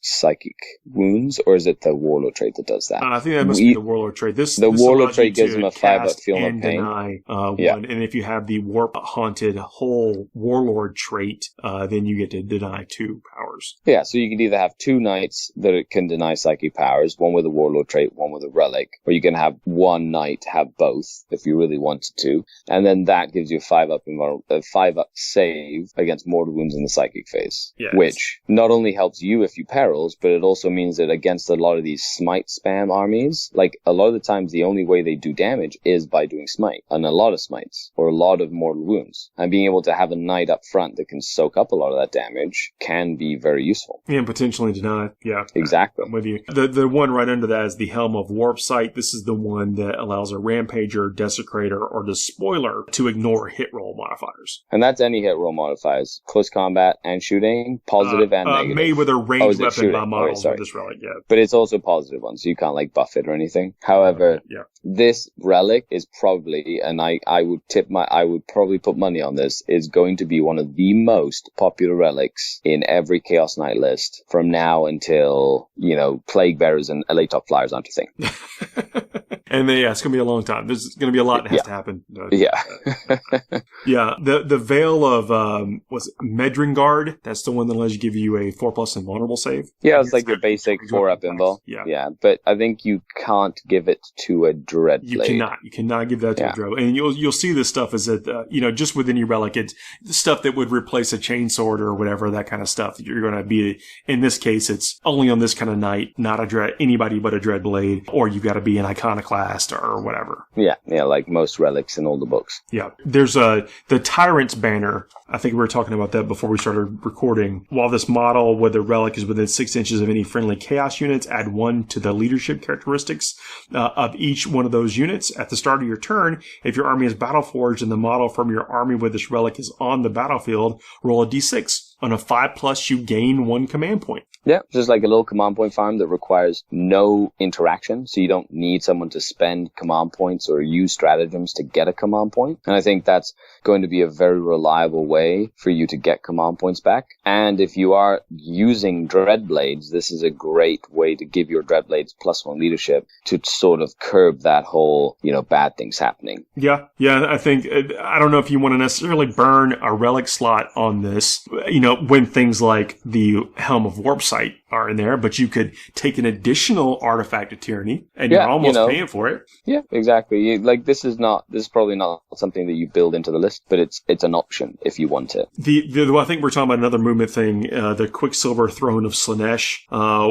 psychic wounds, or is it the Warlord trait that does that? I think that must be the Warlord trait. The Warlord trait gives them a 5-up feel no pain. Deny, one. And if you have the warp haunted whole Warlord trait, then you get to deny 2 powers. Yeah, so you can either have 2 knights that it can deny psychic powers, one with a Warlord trait, one with a relic, or you can have 1 knight have both if you really wanted to, and then that gives you a 5-up save against mortal wounds in the psychic phase, which not only helps you if you perils, but it also means that against a lot of these smite spam armies, like a lot of the times the only way they do damage is by doing smite, and a lot of smites, or a lot of mortal wounds, and being able to have a knight up front that can soak up a lot of that damage can be very useful. And potentially deny. Yeah. Exactly. I'm with you. The one right under that is the Helm of Warp Sight. This is the one that allows a Rampager, Desecrator, or the Spoiler to ignore hit roll modifiers. And that's any hit roll modifiers. Close combat and shooting, positive and negative. Made with a ranged weapon by models with this relic, But it's also positive one, so you can't like buff it or anything. However, this relic is probably, and I would probably put money on this, is going to be one of the most popular relics in every Chaos Knight list from now until, Plague Bearers and LA Top Flyers aren't a thing. And it's going to be a long time. There's going to be a lot that has to happen. The Veil of, was it Medringard? That's the one that allows you to give you a 4+ invulnerable save. Yeah, it's like your basic 4-up invul. Yeah, but I think you can't give it to a Dreadblade. You cannot give that to a Dreadblade. And you'll see this stuff is that, just within your relic, it's stuff that would replace a chainsword or whatever, that kind of stuff. You're going to be, in this case, it's only on this kind of knight, not anybody but a Dreadblade, or you've got to be an Iconoclast or whatever. Yeah, like most relics in all the books. Yeah. There's the Tyrant's Banner. I think we were talking about that before we started recording. While this model with the relic is within 6 inches of any friendly chaos units, add 1 to the leadership characteristics of each one of those units. At the start of your turn, if your army is battle-forged and the model from your army with this relic is on the battlefield, roll a d6. On a 5+, you gain 1 command point. Yeah, just like a little command point farm that requires no interaction, so you don't need someone to spend command points or use stratagems to get a command point. And I think that's going to be a very reliable way for you to get command points back. And if you are using Dreadblades, this is a great way to give your Dreadblades +1 leadership to sort of curb that whole, bad things happening. Yeah, I think, I don't know if you want to necessarily burn a relic slot on this, when things like the Helm of Warp Sight are in there, but you could take an additional Artifact of Tyranny, and you're almost paying for it. Yeah, exactly. This is probably not something that you build into the list, but it's an option if you want it. I think we're talking about another movement thing, the Quicksilver Throne of Slanesh.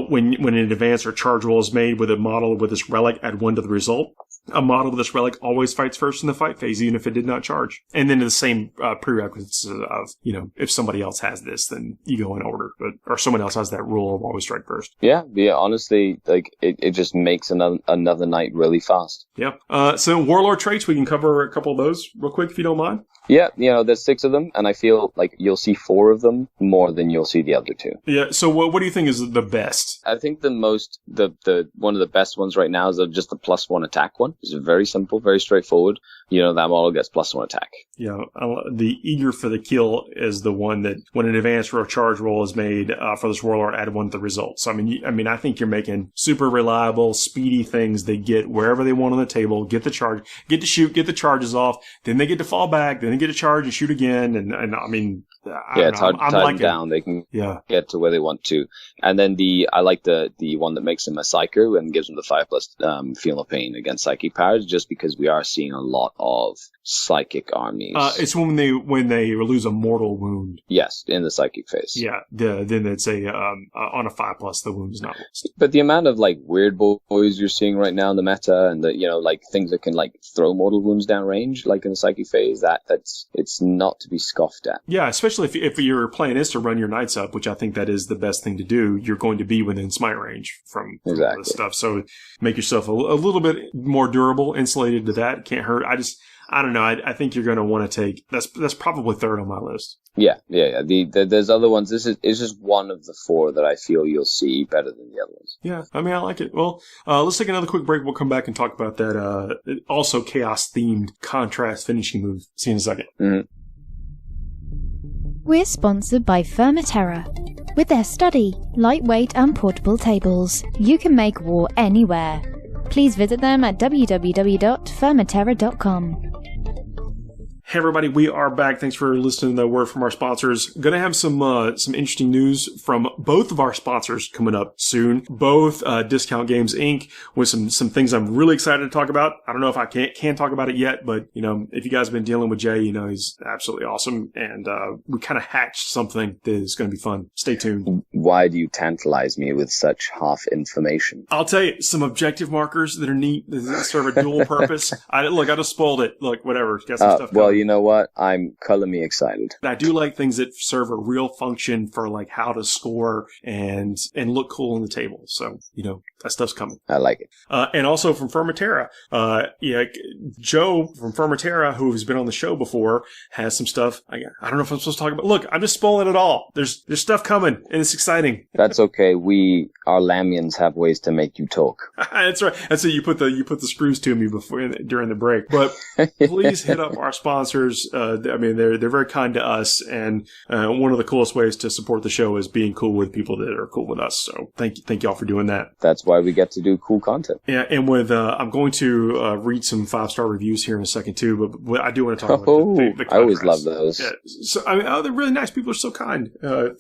When an advance or charge roll is made with a model with this relic, add 1 to the result. A model with this relic always fights first in the fight phase, even if it did not charge. And then the same prerequisites of, if somebody else has this, then you go in order. Or someone else has that rule of always strike first. Yeah, honestly, it just makes another night really fast. Yeah. So Warlord traits, we can cover a couple of those real quick if you don't mind. Yeah, there's 6 of them, and I feel like you'll see 4 of them more than you'll see the other 2. Yeah, so what do you think is the best? I think the one of the best ones right now is just the +1 attack one. It's very simple, very straightforward. That model gets +1 attack. Yeah, the Eager for the Kill is the one that when an advance or a charge roll is made for this Warlord, add 1 to the result. So I think you're making super reliable, speedy things. They get wherever they want on the table, get the charge, get to shoot, get the charges off, then they get to fall back, then they get to charge and shoot again, and it's hard to tie them down. They can get to where they want to. And then I like the one that makes him a psyker and gives him the 5+ feel of pain against psychic powers, just because we are seeing a lot of psychic armies. It's when they lose a mortal wound. Yes, in the psychic phase. Yeah, then it's on a 5+, the wound is not lost. But the amount of like weird boys you're seeing right now in the meta, and the like things that can like throw mortal wounds down range, like in the psychic phase, it's not to be scoffed at. Yeah, especially if your plan is to run your knights up, which I think that is the best thing to do. You're going to be within smite range from all this stuff. So make yourself a little bit more durable, insulated to that. Can't hurt. I don't know. I think you're going to want to take that's probably third on my list. Yeah. There's other ones. This is just one of the 4 that I feel you'll see better than the other ones. Yeah, I mean, I like it. Well, let's take another quick break. We'll come back and talk about that also chaos-themed contrast finishing move. See you in a second. Mm-hmm. We're sponsored by Fermaterra. With their sturdy, lightweight and portable tables, you can make war anywhere. Please visit them at www.fermaterra.com. Hey everybody, we are back. Thanks for listening to the word from our sponsors. Going to have some interesting news from both of our sponsors coming up soon. Both Discount Games Inc. with some things I'm really excited to talk about. I don't know if I can talk about it yet, but if you guys have been dealing with Jay, he's absolutely awesome, and we kind of hatched something that is going to be fun. Stay tuned. Why do you tantalize me with such half information? I'll tell you some objective markers that are neat, that serve a dual purpose. I just spoiled it. Look, whatever. Got some stuff well, you know what? I'm color me excited. I do like things that serve a real function for like how to score and look cool on the table. So, that stuff's coming. I like it. And also from Fermaterra, Joe from Fermaterra, who has been on the show before, has some stuff. I don't know if I'm supposed to talk about. Look, I'm just spoiling it all. There's stuff coming, and it's exciting. That's okay. Our Lamians have ways to make you talk. That's right. That's it. You put the screws to me during the break. But please hit up our sponsors. They're very kind to us, and one of the coolest ways to support the show is being cool with people that are cool with us. So thank y'all for doing that. That's why we get to do cool content. Yeah, and with I'm going to read some 5-star reviews here in a second too, but I do want to talk about the contrast. I always love those. Yeah. So they're really nice. People are so kind.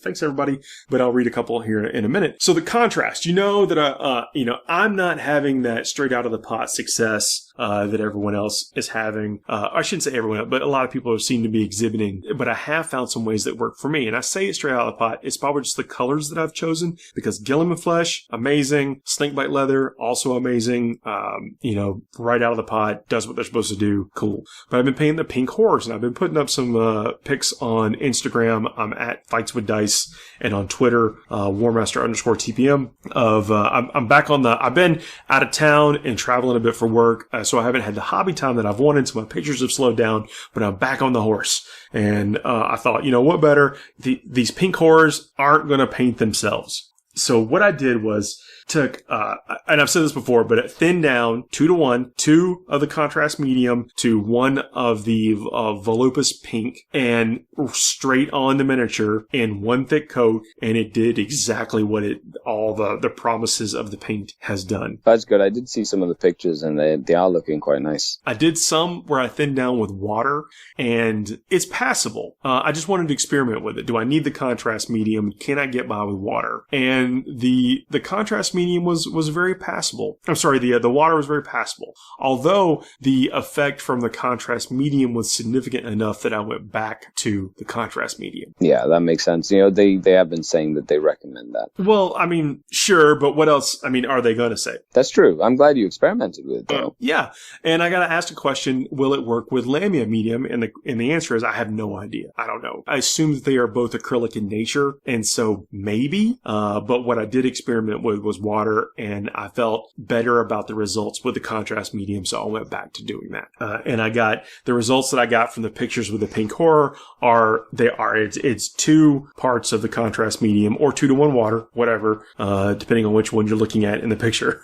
Thanks everybody. But I'll read a couple here in a minute. So the contrast, that I'm not having that straight out of the pot success that everyone else is having. I shouldn't say everyone else, but a lot of people seem to be exhibiting. But I have found some ways that work for me. And I say it straight out of the pot. It's probably just the colors that I've chosen, because Gilliman Flesh, amazing. Snakebite Leather, also amazing. Right out of the pot, does what they're supposed to do. Cool. But I've been painting the pink horse, and I've been putting up some pics on Instagram. I'm at Fights with Dice, and on Twitter, Warmaster_TPM of, I'm back on I've been out of town and traveling a bit for work. So I haven't had the hobby time that I've wanted, so my pictures have slowed down, but I'm back on the horse. And I thought, what better? These pink horrors aren't going to paint themselves. So what I did was took, and I've said this before, but it thinned down 2-to-1, 2 of the contrast medium to 1 of the Volupus pink, and straight on the miniature in 1 thick coat, and it did exactly what all the promises of the paint has done. That's good. I did see some of the pictures, and they are looking quite nice. I did some where I thinned down with water, and it's passable. I just wanted to experiment with it. Do I need the contrast medium? Can I get by with water? And the contrast medium was very passable. I'm sorry, the water was very passable. Although the effect from the contrast medium was significant enough that I went back to the contrast medium. Yeah, that makes sense. They have been saying that they recommend that. Well, I mean, sure, but what else, are they going to say? That's true. I'm glad you experimented with it, though. Yeah, and I got to ask the question, will it work with Lamia medium? And the answer is I have no idea. I don't know. I assume that they are both acrylic in nature, and so maybe, but what I did experiment with was water, and I felt better about the results with the contrast medium, so I went back to doing that. And I got the results that I got from the pictures with the pink horror it's 2 parts of the contrast medium, or 2-to-1 water, whatever, depending on which one you're looking at in the picture.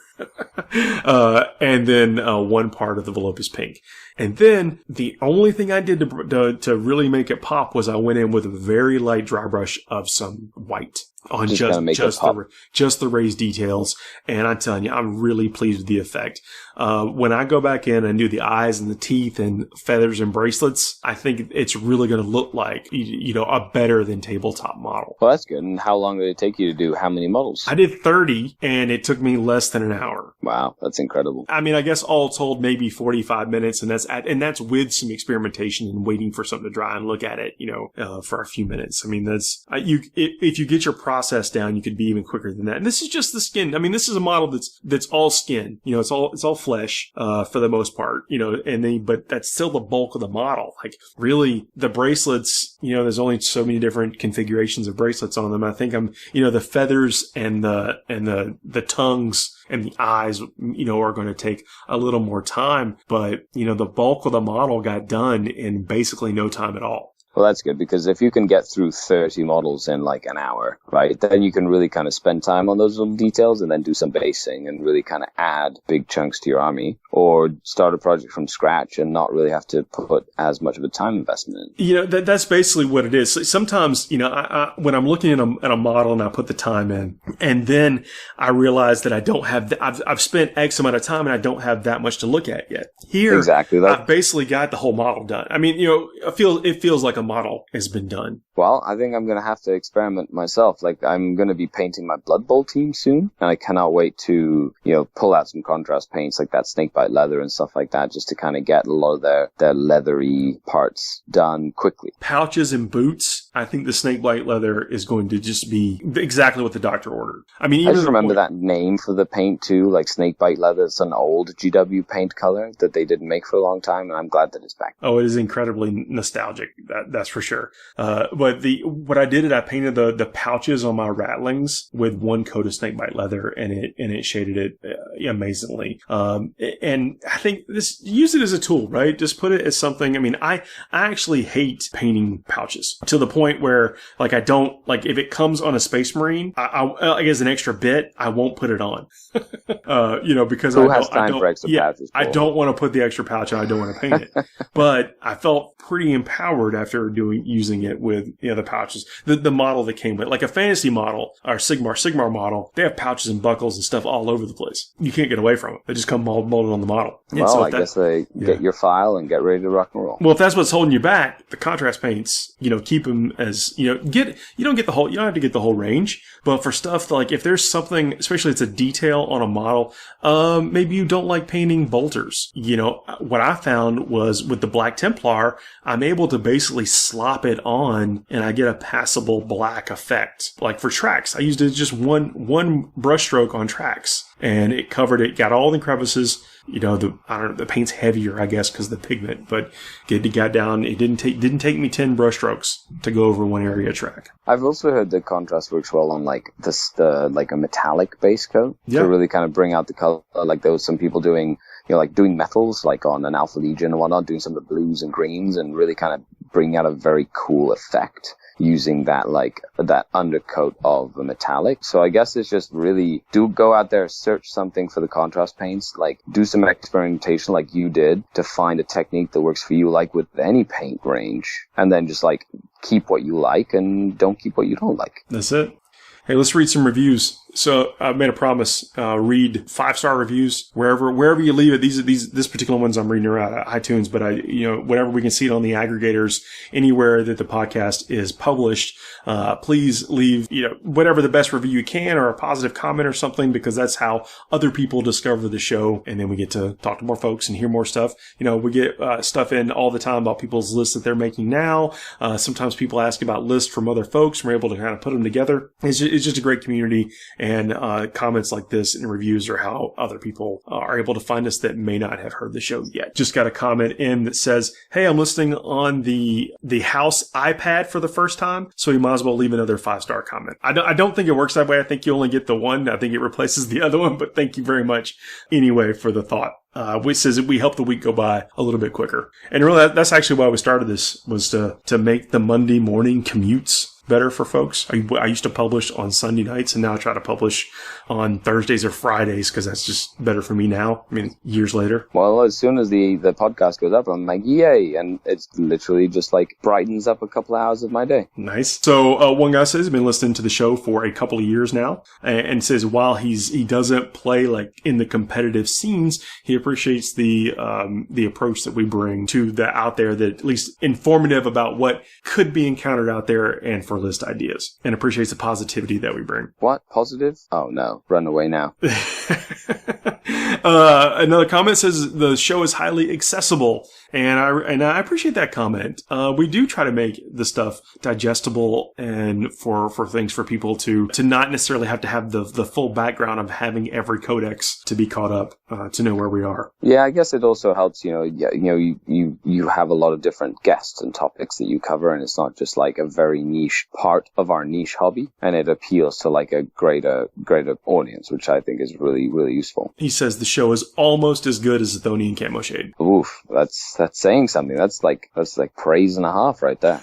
And then 1 part of the Volupus pink. And then the only thing I did to really make it pop was I went in with a very light dry brush of some white. on just kind of make it pop. just the raised details. And I'm telling you, I'm really pleased with the effect. When I go back in and do the eyes and the teeth and feathers and bracelets, I think it's really going to look like, a better than tabletop model. Well, that's good. And how long did it take you to do how many models? I did 30 and it took me less than an hour. Wow, that's incredible. I mean, I guess all told, maybe 45 minutes, and that's with some experimentation and waiting for something to dry and look at it, for a few minutes. I mean, that's if you get your process down, you could be even quicker than that. And this is just the skin. I mean, this is a model that's all skin. It's all flesh for the most part. But that's still the bulk of the model. Like, really, the bracelets. There's only so many different configurations of bracelets on them. I think the feathers and the tongues and the eyes, are going to take a little more time. But, the bulk of the model got done in basically no time at all. Well, that's good, because if you can get through 30 models in like an hour, right, then you can really kind of spend time on those little details and then do some basing and really kind of add big chunks to your army, or start a project from scratch and not really have to put as much of a time investment in. That's basically what it is. Sometimes, when I'm looking at a model and I put the time in, and then I realize that I don't have, I've spent X amount of time and I don't have that much to look at yet. Here, exactly. I've basically got the whole model done. I mean, it feels like a model has been done. Well, I think I'm going to have to experiment myself. Like, I'm going to be painting my Blood Bowl team soon, and I cannot wait to, pull out some contrast paints like that snakebite leather and stuff like that, just to kind of get a lot of their leathery parts done quickly. Pouches and boots. I think the snakebite leather is going to just be exactly what the doctor ordered. I mean, I just remember that name for the paint too, like snakebite leather. It's an old GW paint color that they didn't make for a long time, and I'm glad that it's back. Oh, it is incredibly nostalgic. That's for sure. But what I did is I painted the pouches on my rattlings with one coat of snakebite leather, and it shaded it amazingly. And I think use it as a tool, right? Just put it as something. I mean, I actually hate painting pouches to the point where, like, I don't, like, if it comes on a Space Marine, I as an extra bit, I won't put it on. Because I don't want to put the extra pouch on. I don't want to paint it. But I felt pretty empowered after using it with the pouches. The model that came with, like a fantasy model or Sigmar model, they have pouches and buckles and stuff all over the place. You can't get away from it. They just come molded on the model. Well, so I guess they get your file and get ready to rock and roll. Well, if that's what's holding you back, the contrast paints, keep them as, you don't have to get the whole range, but for stuff like if there's something, especially it's a detail on a model, maybe you don't like painting bolters. What I found was with the Black Templar, I'm able to basically slop it on and I get a passable black effect. Like for tracks, I used just one brush stroke on tracks and it covered it, got all the crevices. The paint's heavier, I guess, because of the pigment, but it got down. It didn't take me 10 brush strokes to go over one area track. I've also heard that contrast works well on like like a metallic base coat to really kind of bring out the color. Like there was some people doing, like doing metals, like on an Alpha Legion and whatnot, doing some of the blues and greens and really kind of bring out a very cool effect using that undercoat of a metallic. So I guess it's just really go out there, search something for the contrast paints, like do some experimentation like you did to find a technique that works for you, like with any paint range, and then just like keep what you like and don't keep what you don't like. That's it. Hey, let's read some reviews. So I've made a promise, read 5-star reviews wherever you leave it. This particular ones I'm reading are out of iTunes, but whenever we can see it on the aggregators, anywhere that the podcast is published, please leave, whatever the best review you can or a positive comment or something, because that's how other people discover the show. And then we get to talk to more folks and hear more stuff. We get, stuff in all the time about people's lists that they're making now. Sometimes people ask about lists from other folks and we're able to kind of put them together. It's just a great community. And comments like this and reviews are how other people are able to find us that may not have heard the show yet. Just got a comment in that says, hey, I'm listening on the house iPad for the first time, so you might as well leave another 5-star comment. I don't think it works that way. I think you only get the one. I think it replaces the other one, but thank you very much anyway for the thought. Which says that we help the week go by a little bit quicker. And really, that's actually why we started this, was to make the Monday morning commutes better for folks? I used to publish on Sunday nights, and now I try to publish on Thursdays or Fridays because that's just better for me now. I mean, years later. Well, as soon as the podcast goes up, I'm like, yay. And it's literally just like brightens up a couple of hours of my day. Nice. So one guy says he's been listening to the show for a couple of years now, and says while he doesn't play like in the competitive scenes, he appreciates the approach that we bring to the out there, that at least informative about what could be encountered out there and for list ideas, and appreciates the positivity that we bring. What? Positive? Oh no. Run away now. Another comment says the show is highly accessible, and I appreciate that comment. We do try to make the stuff digestible and for things for people to not necessarily have to have the full background of having every codex to be caught up to know where we are. Yeah, I guess it also helps. You have a lot of different guests and topics that you cover, and it's not just like a very niche part of our niche hobby, and it appeals to like a greater audience, which I think is really, really useful. He says the show is almost as good as Athonian Camo Shade. Oof, that's saying something. That's like praise and a half right there.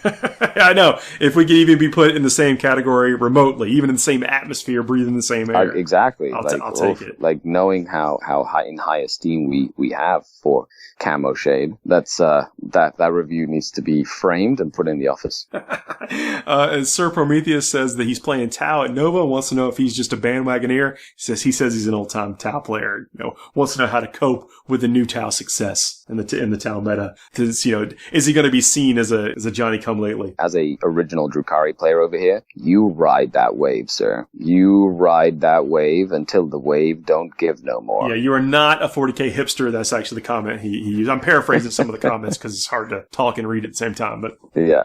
I know. If we could even be put in the same category remotely, even in the same atmosphere, breathing the same air. Exactly. I'll take it. Like knowing how high esteem we have for Camo Shade. That's that review needs to be framed and put in the office. And Sir Prometheus says that he's playing Tau at Nova and wants to know if he's just a bandwagoneer. He says he's an old-time Tau player. Wants to know how to cope with the new Tau success in the Tau meta. Is he going to be seen as a Johnny-come-lately? As a original Drukhari player over here, you ride that wave, sir. You ride that wave until the wave don't give no more. Yeah, you are not a 40k hipster. That's actually the comment he used. I'm paraphrasing some of the comments because it's hard to talk and read at the same time. But yeah,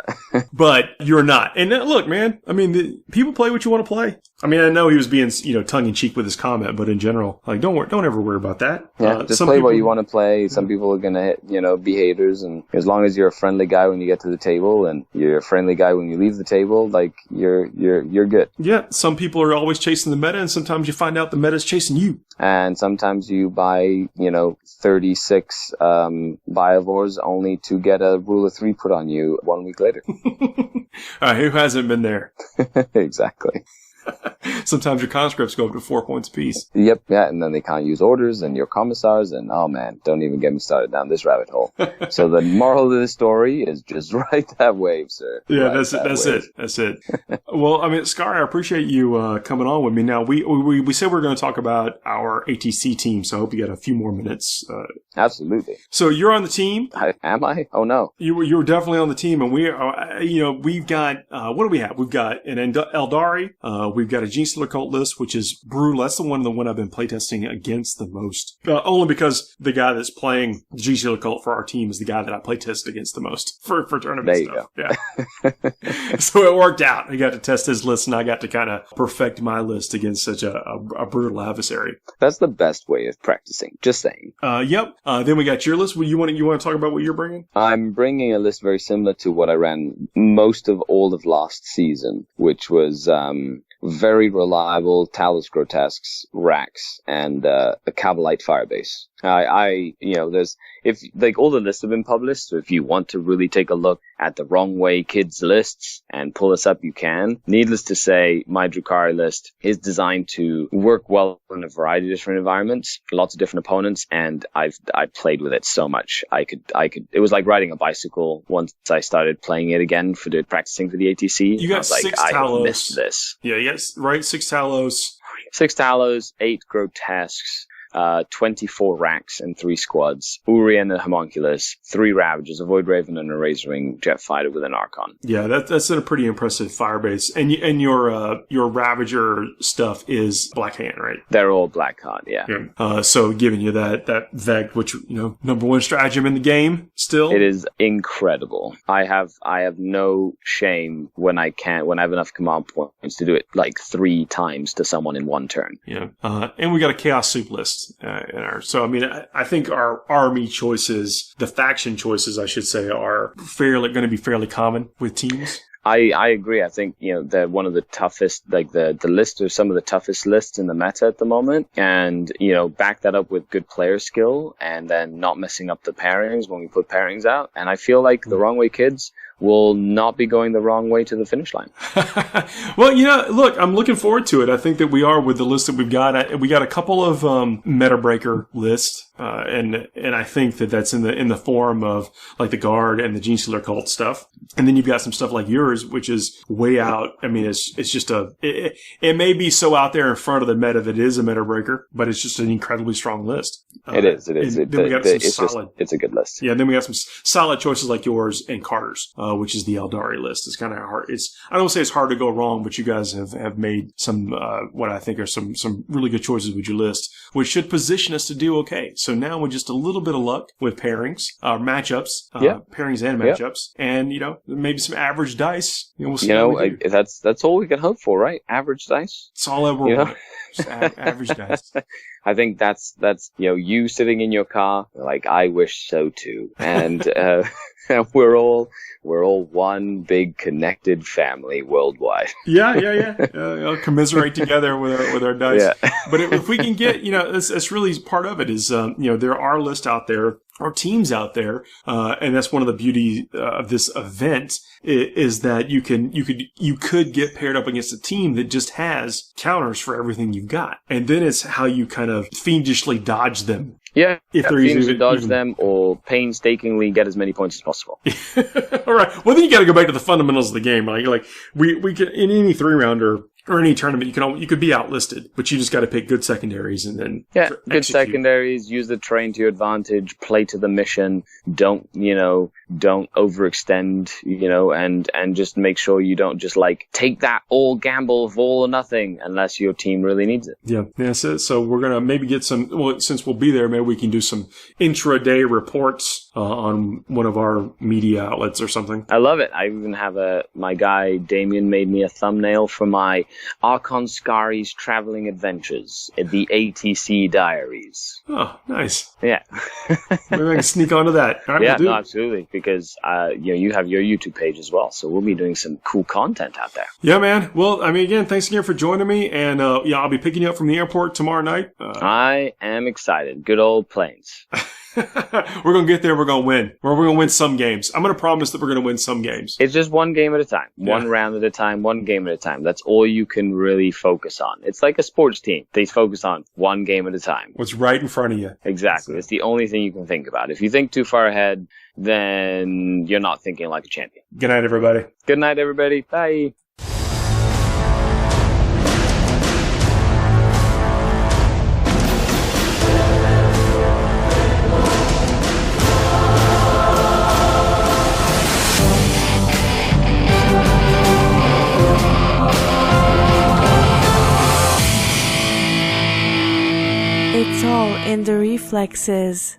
but you're not. And look, man. I mean, people play what you want to play. I mean, I know he was being tongue in cheek with his comment, but in general, like don't ever worry about that. Yeah, just play what you want to play. Some people are gonna be haters, and as long as you're a friendly guy when you get to the table and you're a friendly guy when you leave the table, like you're good. Yeah, some people are always chasing the meta, and sometimes you find out the meta's chasing you. And sometimes you buy 36 Biovores only to get a rule of 3 put on you 1 week later. Who hasn't been there? Exactly. Sometimes your conscripts go up to 4 points apiece. Yep, yeah, and then they can't use orders and your commissars, and oh man, don't even get me started down this rabbit hole. So the moral of the story is just ride that wave, sir. Yeah, that's it. Well, I mean, Scar, I appreciate you coming on with me. Now, we said we are going to talk about our ATC team, so I hope you got a few more minutes. Absolutely. So you're on the team. Am I? Oh no. You were definitely on the team, and we are, we've got, what do we have? We've got an Eldari, we've got a Gene Stealer Cult list, which is brutal. That's the one I've been playtesting against the most. Only because the guy that's playing Gene Stealer Cult for our team is the guy that I playtested against the most for tournament there stuff. You go. Yeah. So it worked out. I got to test his list, and I got to kind of perfect my list against such a brutal adversary. That's the best way of practicing. Just saying. Yep. Then we got your list. You want to talk about what you're bringing? I'm bringing a list very similar to what I ran most of all of last season, which was very reliable Talus Grotesques, Racks, and a Cavalite Firebase. There's, if like all the lists have been published, so if you want to really take a look at the Wrong Way Kids lists and pull us up, you can. Needless to say, my Drukhari list is designed to work well in a variety of different environments, lots of different opponents, and I played with it so much. I could. It was like riding a bicycle once I started playing it again practicing for the ATC. You got six Talos. I missed this. Yeah, yes, right. 6 Talos. 6 Talos, 8 Grotesques, 24 Racks and 3 squads, Urien and Homunculus, 3 Ravagers, a Void Raven and a Razorwing Jet Fighter with an Archon. Yeah, that's a pretty impressive Firebase. And your Ravager stuff is Black Hand, right? They're all Black Heart, yeah. So giving you that Vect, which, number 1 stratagem in the game still. It is incredible. I have no shame when I have enough command points to do it like 3 times to someone in 1 turn. Yeah. And we got a Chaos Soup list. So I mean, I think our army choices, the faction choices, I should say, are going to be fairly common with teams. I agree. I think, they're one of the toughest, like the list of some of the toughest lists in the meta at the moment. And, back that up with good player skill and then not messing up the pairings when we put pairings out. And I feel like the Wrong Way Kids will not be going the wrong way to the finish line. Well, look, I'm looking forward to it. I think that we are with the list that we've got. We got a couple of meta breaker lists, and I think that that's in the form of like the Guard and the Gene Stealer Cult stuff. And then you've got some stuff like yours, which is way out. I mean, it's just it may be so out there in front of the meta that it is a meta breaker, but it's just an incredibly strong list. It is. Then we got some solid. It's a good list. Yeah. Then we got some solid choices like yours and Carter's, which is the Eldari list. It's kind of hard. I don't say it's hard to go wrong, but you guys have made some what I think are some really good choices with your list, which should position us to do okay. So now with just a little bit of luck with pairings, matchups, pairings and matchups, and maybe some average dice. We'll see. That's all we can hope for, right? Average dice. It's all ever want. Just average dice. I think that's you sitting in your car, like I wish so too, and we're all one big connected family worldwide. Yeah. Commiserate together with our dice. Yeah. But if we can get, that's really part of it is, there are lists out there or teams out there, and that's one of the beauty of this event is that you could get paired up against a team that just has counters for everything you've got, and then it's how you kind of fiendishly dodge them. Yeah, if they're easy to dodge them or painstakingly get as many points as possible. All right. Well, then you got to go back to the fundamentals of the game. Like we can in any 3-rounder or any tournament, you could be outlisted, but you just got to pick good secondaries and then good secondaries. Use the terrain to your advantage. Play to the mission. Don't overextend. And just make sure you don't just take that all gamble of all or nothing unless your team really needs it. Yeah. So we're gonna maybe get some. Well, since we'll be there, maybe we can do some intraday reports on one of our media outlets or something. I love it. I even have my guy Damien made me a thumbnail for my Archon Scari's Traveling Adventures, the ATC Diaries. Oh, nice. Yeah. Maybe I can sneak onto that. All right, no, absolutely, because you have your YouTube page as well, so we'll be doing some cool content out there. Yeah, man. Well, I mean, again, thanks again for joining me, and I'll be picking you up from the airport tomorrow night. I am excited. Good old planes. We're going to get there. We're going to win. We're going to win some games. I'm going to promise that we're going to win some games. It's just one game at a time. One round at a time. One game at a time. That's all you can really focus on. It's like a sports team. They focus on one game at a time. What's right in front of you. Exactly. It's the only thing you can think about. If you think too far ahead, then you're not thinking like a champion. Good night, everybody. Good night, everybody. Bye. It's all in the reflexes.